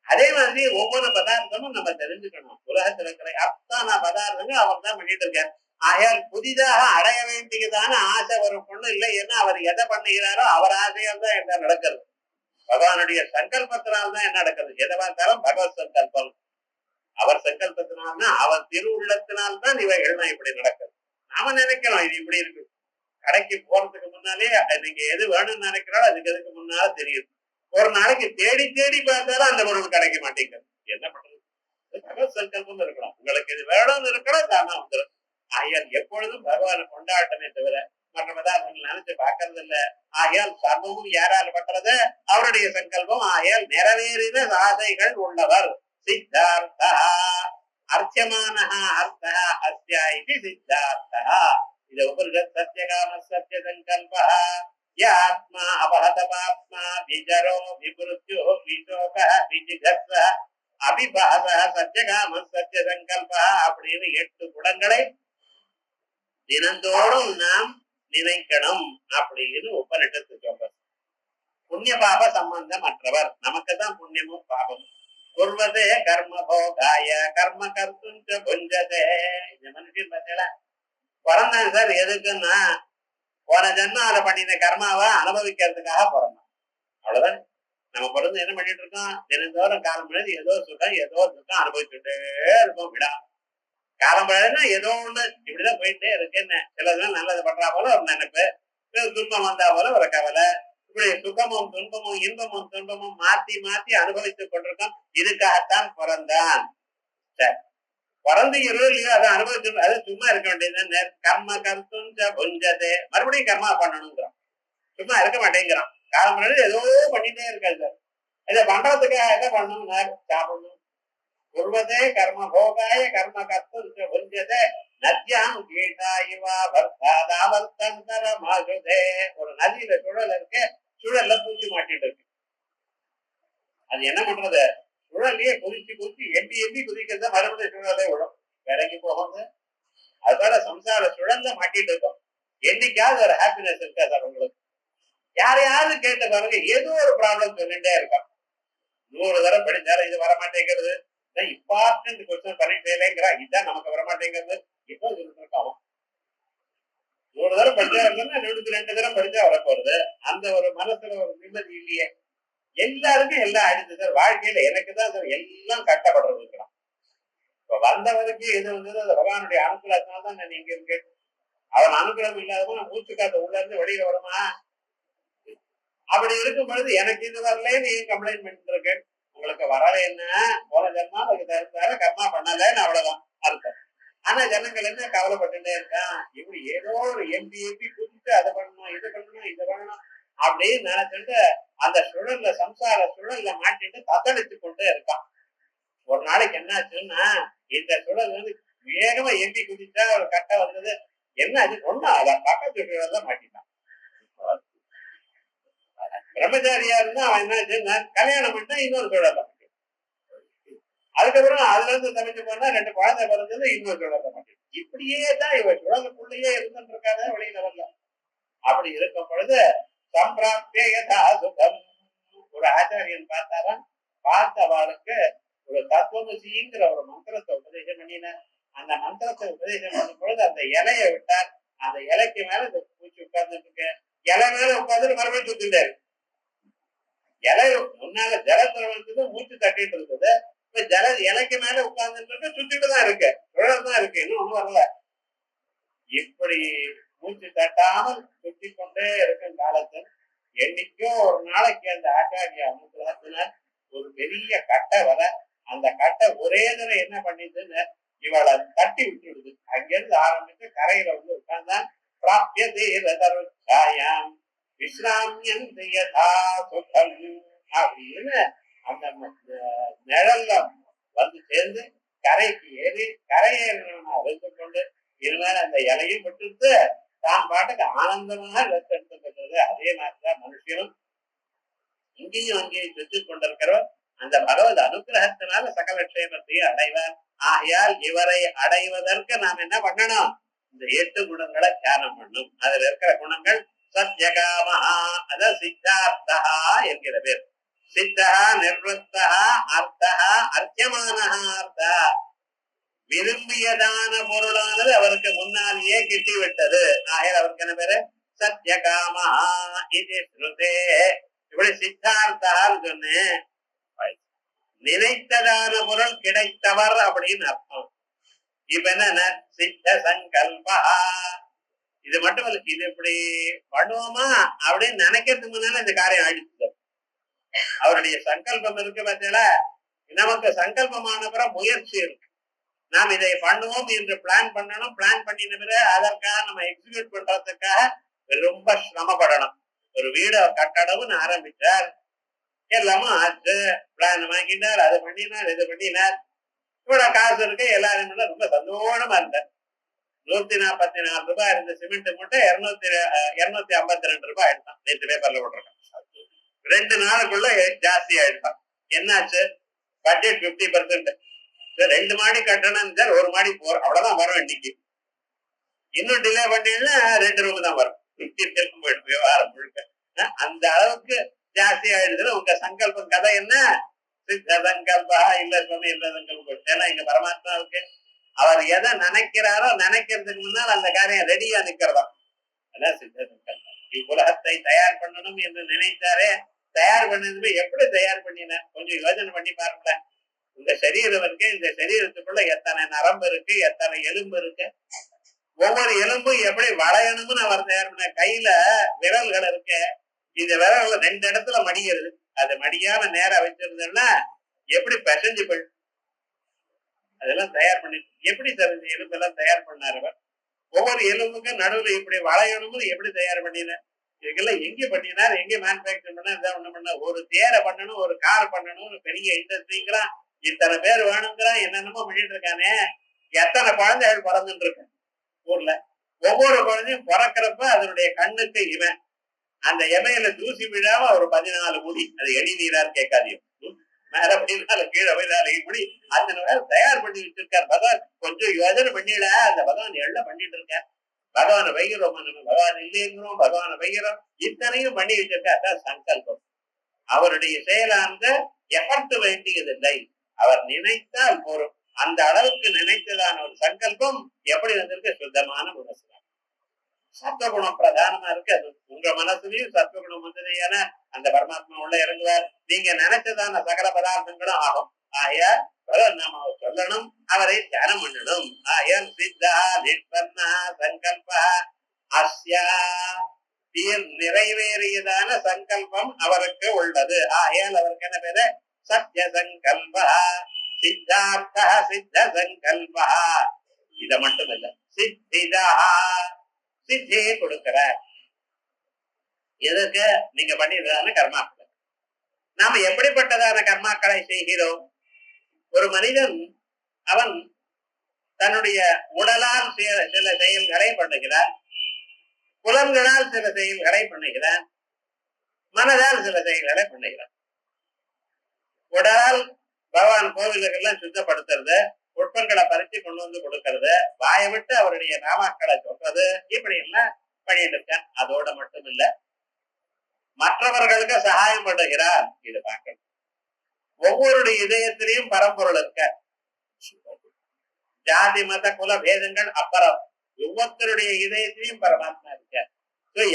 அதே மாதிரி ஒவ்வொரு பதார்த்தமும் நம்ம தெரிஞ்சுக்கணும். உலகத்துல இருக்கிற அத்தனை பதார்த்தங்கள் அவர் தான் பண்ணிட்டு இருக்காரு. ஆகையால் புதிதாக அடைய வேண்டியதான ஆசை ஒரு பொண்ணு இல்லை. ஏன்னா அவர் எதை பண்ணுகிறாரோ அவர் ஆசையால் தான் என்ன நடக்கிறது. பகவானுடைய சங்கல்பத்தினால்தான் என்ன நடக்கிறது. எதை பார்த்தாலும் பகவத் சங்கல்பம். அவர் சங்கல்பத்தினால்தான், அவர் திருவுள்ளத்தினால்தான் இவைகள்லாம் இப்படி நடக்குது. நாம நினைக்கிறோம் இது இப்படி இருக்கு. கடைக்கு போறதுக்கு முன்னாலே நீங்க எது வேணும்னு நினைக்கிறாலும் அதுக்கு எதுக்கு முன்னால தெரியுது. ஒரு நாளைக்கு தேடி தேடி பார்த்தாலும் அந்த பொருள் கிடைக்க மாட்டேங்குது. என்ன பண்றது? பகவத் சங்கல்பம் இருக்கணும். உங்களுக்கு இது வேணும்னு இருக்கணும், தானா வந்துடும். ஆகையால் எப்பொழுதும் பகவானை கொண்டாட்டமே தவிர மற்ற பதார்த்தங்கள் நினைச்சு பார்க்கறது இல்ல. ஆகையால் சர்வமும் யாரால் பண்றது? அவருடைய சங்கல்பம். ஆகையால் நிறைவேறின சாதைகள் உள்ளவர் சித்தார்த்தா. அர்ச்சமானஹா அர்த்தஹ அஸ்யா இதி சித்தார்த்தா. இது உபனிஷத் சத்யகாம சத்ய சங்கல்பா ஆத்மா அபஹத பாப்மா விஜரோ விபுருத்யோ விசோக விஜிகத்ஸ அபிபாச சத்யகாம சத்ய சங்கல்பா அப்படின்னு 8 குணங்களை தினந்தோறும் நாம் நினைக்கணும் அப்படின்னு உபனிஷத்து சொல்றது. புண்ணிய பாப சம்பந்தம் அற்றவர். நமக்கு தான் புண்ணியமும் பாபமும். குர்வதே கர்ம போகாய கர்ம கர்த்துஞ்ச புஞ்சதே. இந்த மனுஷன் பார்த்தீங்களா, பிறந்தான் சார் எதுக்குன்னா போன ஜென்மால பண்ணின கர்மாவை அனுபவிக்கிறதுக்காக பிறந்தான். அவ்வளவுதான். நம்ம பிறந்து என்ன பண்ணிட்டு இருக்கோம்? தினந்தோறும் காலம் பொழுது ஏதோ சுகம் ஏதோ துக்கம் அனுபவிச்சுட்டே இருக்கோம். விடா காலம் பொழுதுன்னா ஏதோ ஒண்ணு இப்படிதான் போயிட்டே இருக்குன்னு. சிலதுலாம் நல்லது பண்றா போல ஒரு நினைப்பு, துன்பம் வந்தா போல ஒரு கவலை. இப்படி சுகமும் துன்பமும் இன்பமும் துன்பமும் மாத்தி மாத்தி அனுபவித்துக் கொண்டிருக்கோம். இதுக்காகத்தான் பிறந்தான். சரி, பிறந்து இல்லையோ அதை அனுபவிச்சு அது சும்மா இருக்க வேண்டியது. கர்ம கருத்துஞ்ச புஞ்சதே. மறுபடியும் கர்மா பண்ணணுங்கிறான். சும்மா இருக்க மாட்டேங்கிறான். காலம் முன்னாடி ஏதோ பண்ணிட்டே இருக்காது. இதை பண்றதுக்காக என்ன பண்ணணும்னா சாப்பிடணும். குர்வதே கர்ம போகாய கர்ம கர்த்துஞ்ச புஞ்சதே நத்யாம் கீட்டாயுவா வர்த்தாதாவர்த்தந்தர மாசுதே. ஒரு நதியில சுழல் இருக்கு, சுழல்ல பூச்சி மாட்டிட்டு இருக்கு. அது என்ன பண்றது? சுழலையே குதிச்சு குதிச்சு எம்பி எம்பி குதிக்கிறத மறுபடியும் சுழலே விடும், விலகி போகுது. அதோட சம்சார சுழல்ல மாட்டிட்டு இருக்கோம். என்னைக்காவது ஒரு ஹாப்பினஸ் இருக்கா சார் உங்களுக்கு? யாரையாவது கேட்ட பாருங்க, ஏதோ ஒரு ப்ராப்ளம் சொல்லிட்டே இருக்கான். 100 தரம் படிச்சாலும் இது வரமாட்டேங்கிறது. இம்பார்ட்டன்ட் கொஸ்டின் பண்ணிட்டு இல்லைங்கிறா, இதுதான் நமக்கு வரமாட்டேங்கிறது. இப்போ சொல்லிட்டு இருக்கான். 100 தரம் படிச்சா இருந்தா 2 தரம் படிச்சா வரப்போறது. அந்த ஒரு மனசுல ஒரு நிம்மதி இல்லையே. எல்லாருக்கும் எல்லாம் ஆயிடுச்சு சார் வாழ்க்கையில. எனக்குதான் சார் எல்லாம் கட்டப்படுறது இருக்கிறான். இப்ப வந்தவருக்கு எது வந்தது அது பகவானுடைய அனுகூலத்தினால்தான் நான் இங்க இருக்கேன். அவன் அனுகிரகம் இல்லாதவங்க மூச்சு காத்த உள்ள இருந்து வெளியில வருமா? அப்படி இருக்கும் பொழுது எனக்கு இது வரலன்னு ஏன் கம்ப்ளைண்ட் பண்ணிட்டு இருக்கேன்? உங்களுக்கு வரலைன்னா போன ஜென்மா அதுக்கு தகுந்தார கர்மா பண்ணலன்னு அவ்வளவுதான் அர்த்தம். ஆனா ஜனங்கள் என்ன கவலைப்பட்டுட்டே இருக்கான், இப்படி ஏதோ ஒரு எம்பி குதிச்சு அதை பண்ணணும் இது பண்ணணும் இது பண்ணணும் அப்படின்னு நினைச்சிட்டு அந்த சுழல்ல சம்சார சுழல்ல மாட்டிட்டு தத்தளிச்சு கொண்டே இருக்கான். ஒரு நாளைக்கு என்னாச்சுன்னா இந்த சுழல் வந்து வேகமா எம்பி குதிச்சா ஒரு கட்டை வந்தது. என்ன அது ஒண்ணும் அத பக்கத்து சுழல்ல மாட்டிட்டான். பிரம்மச்சாரியா இருந்தா அவன் என்ன செஞ்சா கல்யாணம் பண்ணா இன்னொரு சொல்லலாம். அதுக்கப்புறம் அதுல இருந்து தப்பிச்சு போனா 2 குழந்தை பிறந்தது இன்னொரு சொல்லல மாட்டேன். இப்படியே தான் இவன் சுழலுக்குள்ளேயே இருந்துட்டு இருக்காத வெளியில வரல. அப்படி இருக்கும் பொழுது சம்பிராப்திய யதா சுகம். ஒரு ஆச்சாரியன் பார்த்தாரா, பார்த்தவாளுக்கு ஒரு தத்துவமசிங்கிற ஒரு மந்திரத்தை உபதேசம் பண்ணினார். அந்த மந்திரத்தை உபதேசம் பண்ணும் பொழுது அந்த இலையை விட்டார். அந்த இலைக்கு மேல இந்த பூச்சி உட்கார்ந்துட்டு இருக்கு. இலை மேல உட்கார்ந்து மறுபடியும் சுத்திட்டாரு. இலை முன்னால ஜலத்திரவனுக்கு மூச்சு தட்டிட்டு இருந்தது. இப்ப இலைக்கு மேல உட்கார்ந்துட்டு சுத்திட்டு தான் இருக்கு, சுழல்தான் இருக்கு, இன்னும் ஒண்ணும் வரல. இப்படி மூச்சு தட்டாமல் சுத்தி கொண்டே இருக்கும் காலத்தில் என்னைக்கோ ஒரு நாளைக்கு அந்த ஆச்சாரிய அனுகிரகத்தினர் ஒரு பெரிய கட்டை வர, அந்த கட்டை ஒரே தடவை என்ன பண்ணிதுன்னு இவளை தட்டி விட்டுடுது. அங்கிருந்து ஆரம்பிச்சு கரையில வந்து உட்கார்ந்தா பிராப்தியாம் விஸ்ராமியம் அப்படின்னு அந்த நிழல்ல வந்து சேர்ந்து கரைக்கு ஏறி கரையேறினவனை அழைத்து கொண்டு இனிமேல் அந்த இலையும் விட்டுட்டு தான் பாட்டுக்கு ஆனந்தமாக ரெஸ்ட் எடுத்துக்கிறது. அதே மாதிரிதான் மனுஷனும் இங்கேயும் அங்கேயும் சுற்றி கொண்டிருக்கிறவர் அந்த பகவத் அனுகிரகத்தினால சகல க்ஷேமத்தையும் அடைவார். ஆகையால் இவரை அடைவதற்கு நாம் என்ன பண்ணணும்? இந்த 8 குணங்களை தியானம் பண்ணும். அதுல இருக்கிற குணங்கள் சத்யகாமஹா, அதாவது சித்தார்த்தா என்கிற பேர். சித்தா நிர்வத்தா அர்த்தா அர்த்தியமானஹா. அர்த்தா விரும்பியதான பொருளானது அவருக்கு முன்னாலேயே கிட்டிவிட்டது. ஆகையால் அவருக்கு என்ன பேரு? சத்யகாமஹா இது ஸ்ருதே. இப்படி சித்தார்த்தான்னு சொன்னேன். நினைத்ததான பொருள் கிடைத்தவர் அப்படின்னு அர்த்தம். இப்ப என்ன சித்த சங்கல்பா. இது மட்டும் இல்ல, இது இப்படி பண்ணுவோமா அப்படின்னு நினைக்கிறதுக்கு முன்னால இந்த காரியம் ஆயிடுச்சு. அவருடைய சங்கல்பம் இருக்கு பார்த்தீங்களா? நமக்கு சங்கல்பமான பிறகு முயற்சி இருக்கு. நாம் இதை பண்ணுவோம் என்று பிளான் பண்ணணும். பிளான் பண்ணின பிறகு அதற்காக நம்ம எக்ஸிக்யூட் பண்றதுக்காக ரொம்ப சிரமப்படணும். ஒரு வீடு கட்டடம்னு ஆரம்பிச்சார், எல்லாமும் ஆச்சு, பிளான் வாங்கினார், அது பண்ணினார், இது பண்ணினார், இவ்வளவு காசு இருக்கு, எல்லாரும் ரொம்ப சந்தோஷமா இருந்தார். 144 ரூபாய் இருந்த சிமெண்ட் மூட்டை 252 ரூபாய் ஆயிடுதான். நேற்று பேப்பர்ல போட்டிருக்கான். 2 நாளுக்குள்ள ஜாஸ்தி ஆயிடுதான். என்னாச்சு? பட்ஜெட் 50%. 2 மாடி கட்டணும் சார், 1 மாடி போறோம், அவ்வளவுதான் வரும். இன்னைக்கு இன்னும் டிலே பண்ணீங்கன்னா 2 ரூம் தான் வரும். போயிட்டு விவகாரம் முழுக்க அந்த அளவுக்கு ஜாஸ்தி ஆயிடுதுன்னு உங்க சங்கல்பம் கதை என்ன? சித்த சங்கல்பா இல்ல சுவாமி, இல்ல சங்கல்பம். ஏன்னா இங்க பரமாத்மாவுக்கு அவர் எதை நினைக்கிறாரோ நினைக்கிறதுக்கு முன்னால் அந்த காரியம் ரெடியா நிக்கிறதா. அதான் சித்த சங்கல்பம். இவ்வுலகத்தை தயார் பண்ணணும் என்று நினைத்தாரே, தயார் பண்ணது எப்படி தயார் பண்ணின கொஞ்சம் யோசனை பண்ணி பாருங்களேன். இந்த சரீரம் இருக்கு, இந்த சரீரத்துக்குள்ள எத்தனை நரம்பு இருக்கு, எத்தனை எலும்பு இருக்கு, ஒவ்வொரு எலும்பும் எப்படி வளையணும்னு அவர் தயார் பண்ண. கையில விரல்கள் இருக்கு, இந்த விரல்கள் 2 இடத்துல மடிகிறது. அது மடியாம நேரா வச்சிருந்தோம்னா எப்படி பெசஞ்சு போயிடும். அதெல்லாம் தயார் பண்ணி எப்படி தெரிஞ்ச எலும்பெல்லாம் தயார் பண்ணாரு அவர். ஒவ்வொரு எலும்புக்கும் நடுவுல இப்படி வளையணும்னு எப்படி தயார் பண்ணின. இதுக்கெல்லாம் எங்க பண்ணினார், எங்க மேனுபேக்சர் பண்ண, இதான் ஒண்ணு பண்ண. ஒரு தேரை பண்ணணும், ஒரு கார் பண்ணணும், ஒரு பெரிய இண்டஸ்ட்ரிங்கிறான், இத்தனை பேர் வேணுங்கிறான், என்னென்னமோ பண்ணிட்டு இருக்கானே. எத்தனை குழந்தைகள் பிறந்துட்டு இருக்கு ஊர்ல. ஒவ்வொரு குழந்தையும் பிறக்கிறப்ப அதனுடைய கண்ணுக்கு இவன் அந்த எமையில தூசி விழாம ஒரு 14 முடி. அது எடி நீரான்னு கேட்காதியும், மேல அப்படின்னால கீழே போயிடாது. இப்படி அத்தனை பேர் தயார் பண்ணி வச்சிருக்கார் பகவான். கொஞ்சம் யோசனை பண்ணிட, அந்த பகவான் எல்லாம் பண்ணிட்டு இருக்கார். பகவானை வைகிறோம், பகவான் இல்லைங்கிறோம், பகவானை வைகிறோம், இத்தனையும் பண்ணி வச்சிருக்கார். அதான் சங்கல்பம். அவருடைய செயலானது எஃபர்ட் வேண்டியதில்லை, அவர் நினைத்தால் போறோம். அந்த அளவுக்கு நினைத்ததான ஒரு சங்கல்பம் எப்படி வந்திருக்கு? சுத்தமான மனசு. சத்வகுணம் பிரதானமா இருக்கு. அது உங்க மனசுலயும் சத்வகுணம் வந்ததுன்னா அந்த பரமாத்மா உள்ள இறங்குவார். நீங்க நினைச்சதான சகல பதார்த்தங்களும் ஆகும். ஆயா நாம சொல்லணும், அவரை தியானம் பண்ணணும். ஆயன் சித்தா நிற்பன்னா சங்கல்பா அஸ்யா நிறைவேறியதான சங்கல்பம் அவருக்கு உள்ளது. ஆயால் அவருக்கு என்ன பேரு? சத்ய சங்கல்பா சித்தார்த்தா சித்த சங்கல்பா. இத மட்டும் இல்ல, சித்திதா சித்தியை கொடுக்கிறார். எதற்கு? நீங்க பண்ணிடுறதான கர்மாக்கள். நாம எப்படிப்பட்டதான கர்மாக்களை செய்கிறோம்? ஒரு மனிதன் அவன் தன்னுடைய உடலால் சில செயல்களை பண்ணுகிறார். புலன்களால் சில செயல்களை பண்ணுகிறான், மனதால் சில செயல்களை பண்ணுகிறான். உடலால் பகவான் கோவிலுக்கெல்லாம் சுத்தப்படுத்துறது, புட்பங்களை பறிச்சு கொண்டு வந்து கொடுக்கறது, வாயை விட்டு அவருடைய நாமாக்களை சொல்றது, இப்படி எல்லாம் பண்ணிட்டு இருக்கான். அதோட மட்டும் இல்ல, மற்றவர்களுக்கு சகாயம் பண்ணுகிறார். இது பார்க்கணும். ஒவ்வொருடைய இதயத்திலையும் பரம்பொருள் இருக்க. ஜாதி மத குல பேதங்கள் அப்புறம், ஒவ்வொருத்தருடைய இதயத்திலையும் பரமாத்மா இருக்க.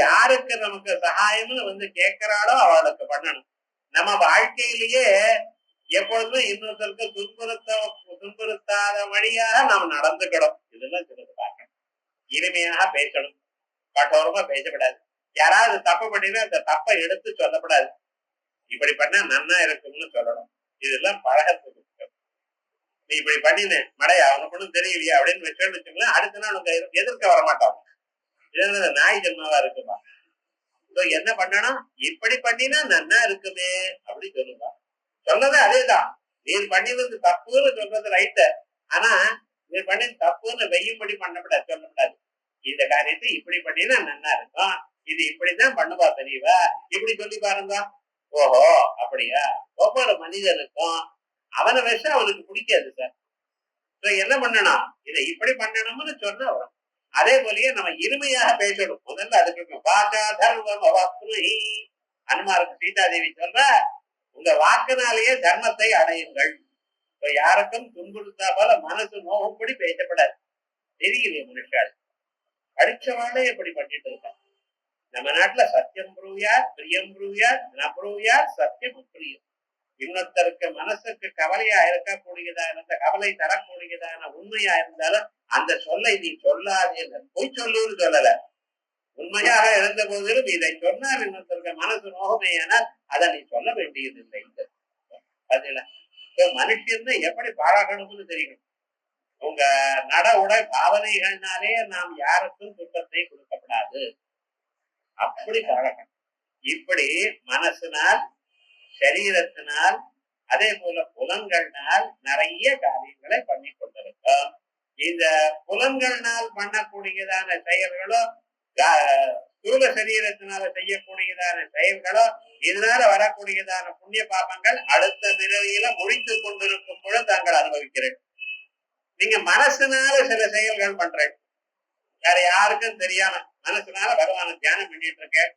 யாருக்கு நமக்கு சகாயம்னு வந்து கேட்கிறாளோ அவளுக்கு பண்ணணும். நம்ம வாழ்க்கையிலேயே எப்பொழுதும் இன்னொருத்தருக்கு துன்புறுத்தாத வழியாக நாம் நடந்துக்கணும். இதெல்லாம் சிலது பார்க்கணும். இனிமையாக பேசணும், கட்டோரமா பேசப்படாது. யாராவது தப்பு பண்ணினா அந்த தப்பை எடுத்து சொல்லப்படாது. இப்படி பண்ணா நன்னா இருக்கும்னு சொல்லணும். இதெல்லாம் பழகத்துக்கு. நீ இப்படி பண்ணின மடையா, அவனுக்கு ஒண்ணும் தெரியலையா அப்படின்னு வச்சோன்னு அடுத்த நாள் உங்க எதிர்க்க வரமாட்டாங்க. இது நாய் ஜென்மாவா இருக்குமா? என்ன பண்ணணும்? இப்படி பண்ணினா நன்னா இருக்குமே அப்படி சொல்லுவா. சொன்னது அதேதான். நீர் பண்ணினது தப்புன்னு சொல்றது ரைட்டு. ஆனா நீர் பண்ணி தப்புன்னு வெய்யும்படி பண்ணப்படாது, சொல்லப்படாது. இந்த காரியத்தை இப்படி பண்ணினா நன்னா இருக்கும், இது இப்படிதான் பண்ணுவா தெரியவா, இப்படி சொல்லி பாருங்க. ஓஹோ அப்படியா? ஒவ்வொரு மனிதனுக்கும் அவனை வச்சு அவனுக்கு பிடிக்காது சார். என்ன பண்ணணும்? இதை இப்படி பண்ணணும்னு சொன்னா வரும். அதே போலயே நம்ம இனிமையாக பேசணும். முதல்ல அதுக்கு வாக்கா தர்மம் அவாப்னுஹி. அனுமாருக்கு சீதாதேவி சொல்ற, உங்க வாக்குனாலேயே தர்மத்தை அடையுங்கள். யாருக்கும் துன்புறுத்தா போல மனசு நோகப்படி பேசப்படாது. தெரியலையே மனுஷாள் படிச்சவாளே எப்படி பண்ணிட்டு இருக்காங்க. நம்ம நாட்டுல சத்தியம் புரியார், பிரியம் புரியார், நபுரியார், சத்தியம் அப்பிரியம். இன்னொருத்தருக்கு மனசுக்கு கவலையா இருக்கக்கூடியதான, கவலை தரக்கூடியதான உண்மையா இருந்தாலும் அந்த சொல்லை நீ சொல்லாதே. பொய் சொல்லுன்னு சொல்லல, உண்மையாக இருந்த போதிலும் இதை சொன்னால் இன்னொருத்தருக்கு மனசு நோகமையானால் அதை நீ சொல்ல வேண்டியது இல்லை. மனுஷன் எப்படி பழகணும்னு தெரியணும். உங்க நட உடை பாவனைகள்னாலே நாம் யாருக்கும் துக்கத்தை கொடுக்கப்படாது. அப்படி பழகணும். இப்படி மனசினால், சரீரத்தினால், அதே போல புலன்கள்னால் நிறைய காரியங்களை பண்ணி கொண்டிருக்கோம். இந்த புலன்கள்னால் பண்ணக்கூடியதான செயல்களோ, ஸ்தூல சரீரத்தினால செய்யக்கூடியதான செயல்களோ, இதனால வரக்கூடியதான புண்ணிய பாபங்கள் அடுத்த பிறவியில முடித்து கொண்டிருக்கும் பொழுது தாங்கள் அனுபவிக்கிறேன். நீங்க மனசுனால சில செயல்கள் பண்றேன், வேற யாருக்கும் தெரியாம மனசுனால பகவான தியானம் பண்ணிட்டு இருக்கேன்,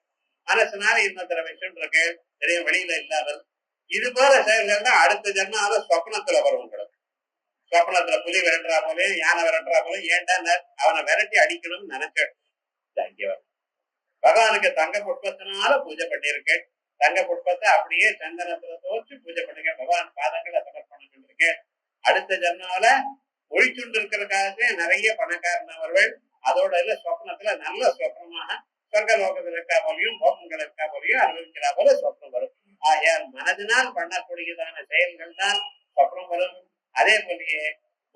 மனசுனால இன்னொருத்தர வச்சுட்டு இருக்கேன், தெரிய வெளியில இல்லாமல். இது போல செயல்கள் தான் அடுத்த ஜென்மால சொப்னத்துல வரும். உங்களுக்கு சொப்னத்துல புலி விரட்டுறா போலையும் யானை விரட்டுறா போலையும், ஏன்டா அவனை விரட்டி அடிக்கணும்னு நினைச்சேன். பகவானுக்கு தங்க புஷ்பத்தினால பூஜை பண்ணிருக்கேன். தங்க புஷ்பத்தை அப்படியே சந்தனத்துல தோச்சு பூஜை பண்ணிருக்கேன். பகவான் பாதங்களை சமர்ப்பணம் பண்ணிருக்கேன். அடுத்த ஜென்மால ஒழிச்சுண்டு இருக்கிறதுக்காக நிறைய பணக்காரனவர்கள் அதோட இல்ல சொப்னத்துல நல்ல சொப்னமாக சொர்க்கலோகத்தில் இருக்கா போலையும் போகங்கள் இருக்கா போலையும் அனுபவிக்கிறா போல சொப்னம் வரும். ஆகையால் மனதினால் பண்ணக்கூடியதான செயல்கள் தான் சொப்னம் வரும். அதே போலயே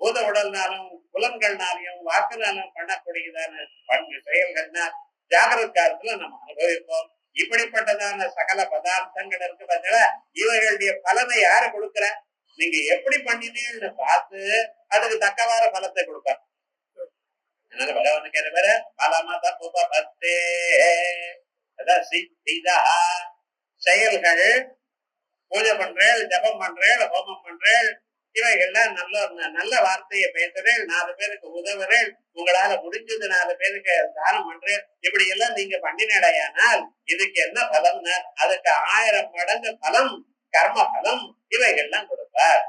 பூத உடல்னாலும் புலன்கள்னாலையும் வாக்குனாலும் பண்ணக்கூடியதான செயல்கள்னால் ஜாகிரத காலத்துல நம்ம அனுபவிப்போம். இப்படிப்பட்டதான சகல பதார்த்தங்கள் இருக்கு பார்த்தா, இவர்களுடைய பலனை யாரு கொடுக்குற? நீங்க எப்படி பண்ணினீங்கன்னு பார்த்து அதுக்கு தக்கவார பலத்தை கொடுப்பார். அதனால பகவான் கேட்கிற பலமத உபபத்தே, அதான் சித்திதா செயல்கள். பூஜை பண்றேன், ஜபம் பண்றேன், ஹோமம் பண்றேன், இவைகள்லாம் நல்ல வார்த்தையை பேசுறேன், 4 பேருக்கு உதவுறேன், உங்களால முடிஞ்சது 4 பேருக்கு தானம் பண்றேன், இப்படி எல்லாம் நீங்க பண்ணினடையானால் இதுக்கு என்ன பலம்னா அதுக்கு 1000 மடங்கு பலம், கர்ம பலம் இவைகள்லாம் கொடுப்பார்.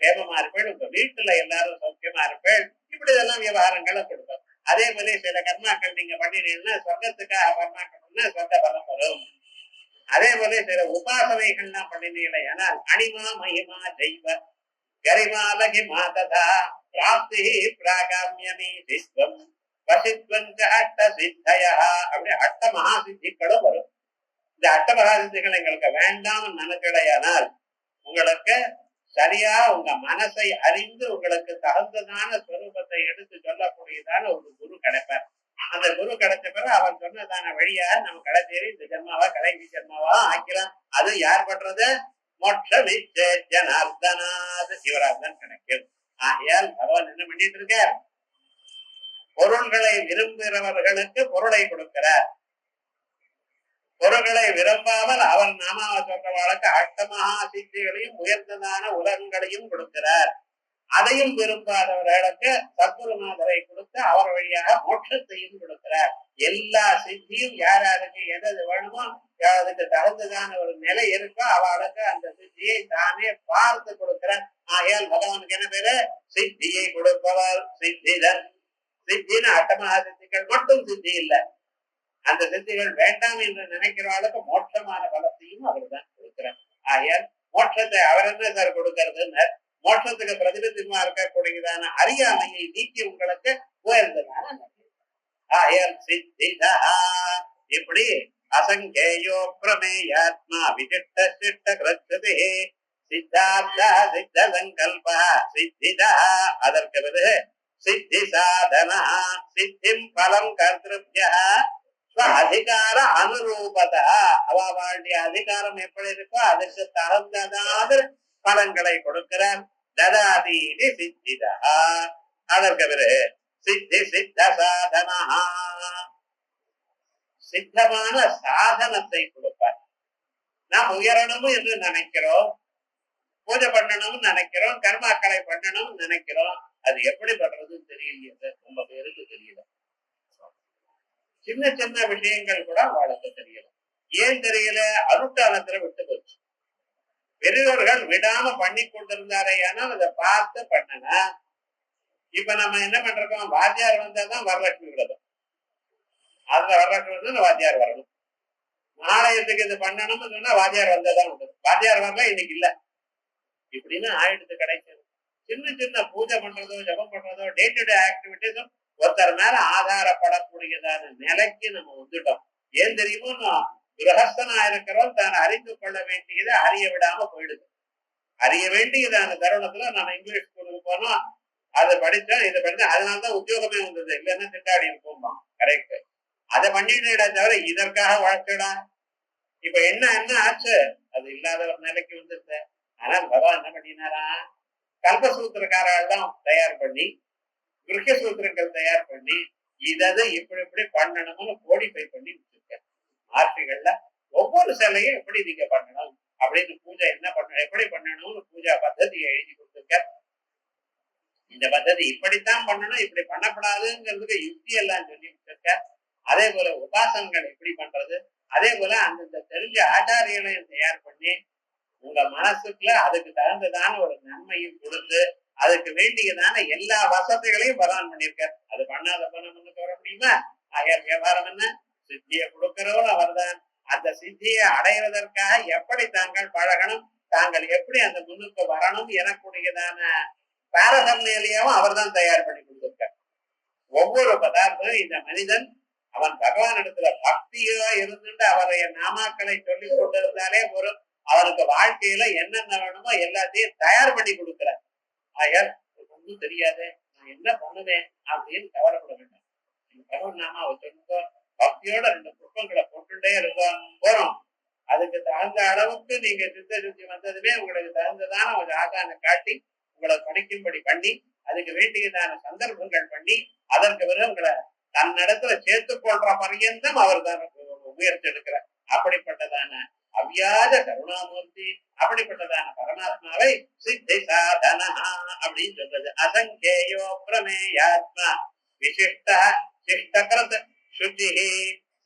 சேமமா இருப்பேன், உங்க வீட்டுல எல்லாரும் சௌக்கியமா இருப்பேன், இப்படி எல்லாம் விவகாரங்களை கொடுப்பார். அதே மாதிரி சில கர்மாக்கள் நீங்க பண்ணினீங்கன்னா சொர்க்கத்துக்காக கர்மாக்கள்னா சொந்த பலம் வரும். அதே போல சில உபாசனைகள்லாம் பண்ணினீங்கன்னா அனிமா மகிமா தெய்வ கரிமாலகி மாததா பிராப்தி பிராகாமியமி சிஸ்வம் வசித்வஞ்ச அட்ட சித்தயா, அப்படி அட்ட மகா சித்திகளும் வரும். இந்த அட்ட மகா சித்திகள் எங்களுக்கு வேண்டாம் நினைக்கடையானால் உங்களுக்கு சரியா உங்க மனசை அறிந்து உங்களுக்கு தகுந்ததான ஸ்வரூபத்தை எடுத்து சொல்லக்கூடியதான ஒரு குரு கிடைப்பார். அந்த குரு கிடைச்ச பிறகு அவன் சொன்னதான வழியா நம்ம கடைசேரி இந்த ஜென்மாவா கடைசி ஜென்மாவா ஆக்கலாம். அது யார் பண்றது? மோட்சமிச்சேஜனார்தனாத் இவரால் தான் கிடைக்கும். ஆகையால் பகவான் என்ன பண்ணிட்டு இருக்கார்? பொருள்களை விரும்புகிறவர்களுக்கு பொருளை கொடுக்கிறார். பொருள்களை விரும்பாமல் அவர் நாமாவை சொல்றவர்களுக்கு அஷ்டமகா சித்திகளையும் உயர்ந்ததான உலகங்களையும் கொடுக்கிறார். அதையும் விரும்பாதவர்களுக்கு சத்குருநாதரை கொடுத்து அவர் வழியாக மோட்சத்தையும் கொடுக்கிறார். எல்லா சித்தியும் யார் யாருக்கு எது வேணுமோ அதுக்கு தகுந்ததான ஒரு நிலை இருக்கோ அவளுக்கு அந்த சித்தியை தானே பார்த்து கொடுக்கிறார். ஆகையால் பகவானுக்கு என்ன பேரு? சித்தியை கொடுப்பவர் சித்திதன். சித்தின்னு அட்டமகா சித்திகள் மட்டும் சித்தி இல்லை, அந்த சித்திகள் வேண்டாம் என்று நினைக்கிறவளுக்கு மோட்சமான பலத்தையும் அவர் தான் கொடுக்கிறார். ஆகையால் மோட்சத்தை அவர் என்ன சார் கொடுக்கறதுன்னு மோட்சத்துக்கு பிரதிபலிமா இருக்கக்கூடியதான அறியாமையை நீக்கி உங்களுக்கு உயர்ந்ததான ஆயர் சித்திதா. இப்படி அசங்கேயோ பிரமேயாத்மா விசிஷ்ட சிஷ்ட கிருத்ததே சித்தார்த்தா சித்த சங்கல்பா சித்திதா. அதற்கு பிறகு சித்தி சாதனா சித்திம் பலம் கர்த்திருப்யா அதிகார அனுரூபதா. அவளுடைய அதிகாரம் எப்படி இருக்கோ அதற்கு தகுந்ததாக பலன்களை கொடுக்கிறார். ததாதீதி சித்திதா. அதற்கு பிறகு சித்தி சித்த சாதனா சித்தமான சாதனத்தை கொடுப்பார். நாம் உயரணும் என்று நினைக்கிறோம், பூஜை பண்ணணும்னு நினைக்கிறோம், கர்மாக்களை பண்ணணும்னு நினைக்கிறோம். அது எப்படி பண்றதுன்னு தெரியலையே, ரொம்ப பேருக்கு தெரியல. சின்ன சின்ன விஷயங்கள் கூட அவளுக்கு தெரியல. ஏன் தெரியல? அனுஷ்டானத்துல விட்டு போச்சு. பெரியவர்கள் விடாம பண்ணி கொண்டிருந்தாரே, ஆனால் அதை பார்த்து பண்ணனா. இப்ப நம்ம என்ன பண்றோம்? வாத்தியார் வந்தாதான் வரலட்சுமி விரதம், அதுல வரலட்சுமி வாத்தியார் வரணும். நாளையத்துக்கு இது பண்ணணும்னு சொன்னா வாத்தியார் வந்தாதான் உண்டு. வாத்தியார் வரல இன்னைக்கு இல்ல, இப்படின்னு ஆயிடுத்து கிடைக்கும். சின்ன சின்ன பூஜை பண்றதோ ஜபம் பண்றதோ டே டு டே ஆக்டிவிட்டிஸும் ஒருத்தர் மேல ஆதாரப்படக்கூடியதான நிலைக்கு நம்ம வந்துட்டோம். ஏன் தெரியுமோ? கிரகஸ்தனா இருக்கிறோம், தான் அறிந்து கொள்ள வேண்டியதை அறிய விடாம போயிடுது. அறிய வேண்டியதான தருணத்துல நம்ம இங்கிலீஷ் ஸ்கூலுக்கு போனோம், அதை படிச்சோம், இதை படிச்சோம், அதனாலதான் உத்தியோகமே வந்தது, இல்லைன்னா திட்டாடி இருப்போம். கரெக்ட். அதை பண்ணிடா தவிர இதற்காக வளர்ச்சிடா. இப்ப என்ன ஆச்சு? அது இல்லாத ஒரு நிலைக்கு வந்துருந்த. ஆனால் பகவான் என்ன பண்ணினாரா? கல்பசூத்திரக்காரெல்லாம் தயார் பண்ணி, கிரகசூத்திரங்கள் தயார் பண்ணி, இதது இப்படி இப்படி பண்ணணும்னு கோடிஃபை பண்ணி வச்சிருக்க. ஆர்த்திகள்ல ஒவ்வொரு சிலையும் எப்படி நீங்க பண்ணணும் அப்படின்னு, பூஜை என்ன பண்ணணும், எப்படி பண்ணணும்னு பூஜா பద్ధதியை எழுதி கொடுத்துருக்க. இந்த பద్ధதி இப்படித்தான் பண்ணணும், இப்படி பண்ணப்படாதுங்கிறதுக்கு யுக்தி எல்லாம் சொல்லி வச்சிருக்க. அதே போல உபாசனங்கள் எப்படி பண்றது, அதே போல அந்தந்த தெரிஞ்ச ஆச்சாரியங்களையும் தயார் பண்ணி உங்க மனசுக்குள்ள அதுக்கு தகுந்ததான ஒரு நன்மையும் கொடுத்து அதுக்கு வேண்டியதான எல்லா வசதிகளையும் பகவான் பண்ணியிருக்கார். அது பண்ணாத பண்ண வர முடியுமா? ஆகிய வியாபாரம் என்ன? சித்தியை கொடுக்கிறவரும் அவர்தான். அந்த சித்தியை அடைவதற்காக எப்படி தாங்கள் பழகணும், தாங்கள் எப்படி அந்த முன்னுக்கு வரணும் எனக்கூடியதான பாரசம்யாவும் அவர் தான் தயார் பண்ணி கொடுத்திருக்கார். ஒவ்வொரு பதார்த்தம் இந்த மனிதன் அவன் பகவான் இடத்துல பக்தியா இருந்துட்டு அவருடைய நாமாக்களை சொல்லி கொண்டிருந்தாலே ஒரு அவனுக்கு வாழ்க்கையில என்னென்ன வேணுமோ எல்லாத்தையும் தயார் பண்ணி கொடுக்கிறார். ஆயால் ஒன்றும் தெரியாது, நான் என்ன பண்ணுவேன் அப்படின்னு கவலைப்பட வேண்டாம். பகவான் நாமா அவர் சொல்லுவோம், பக்தியோட 2 புஷ்பங்களை போட்டுட்டே இருக்கோம் போறோம். அதுக்கு தகுந்த அளவுக்கு நீங்க சித்த சுத்தி வந்ததுமே உங்களுக்கு தகுந்ததான ஒரு ஆகான காட்டி உங்களை படிக்கும்படி பண்ணி அதுக்கு வேண்டியதான சந்தர்ப்பங்கள் பண்ணி அதற்கு பிறகு உங்களை தன்னிடத்துல சேர்த்துக் கொள்ற பரியந்தம் அவர் தான் முயற்சி எடுக்கிறார். அப்படிப்பட்டதான அவ்வியாத கருணாமூர்த்தி, அப்படிப்பட்டதான பரமாத்மாவை சித்தி சாதனா அப்படின்னு சொல்றது. அசங்கேயோ பிரமேயாத்மா விசிஷ்ட சிஷ்டகிருத் சுச்சி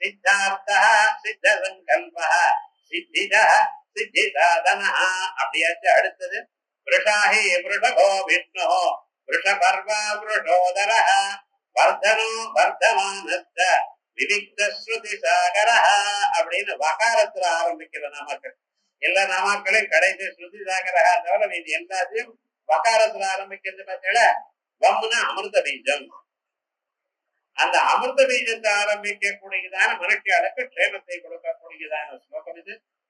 சித்தார்த்தா சித்த சங்கல்பா சித்திதா சித்தி சாதனா அப்படியாச்சு. அடுத்தது விருஷாஹி விருஷபோ விஷ்ணு விருஷபர்வா விருஷோதர வர்தனோ வர்தமானஸ்த விவிக்த ஸ்ருதி சாகர அப்படின்னு வகாரத்துல ஆரம்பிக்கிற நாமாக்கள். எல்லா நாமாக்களையும் கடைசி ஸ்ருதி சாகரா தவிர இது எல்லாத்தையும் வகாரத்துல ஆரம்பிக்கிறது. பார்த்தீங்கள, வம்முனா அமிர்த பீஜம். அந்த அமிர்த பீஜத்தை ஆரம்பிக்கக்கூடியதான மனுஷியாளுக்கு க்ஷேமத்தை கொடுக்கக்கூடியதான ஸ்லோகம் இது.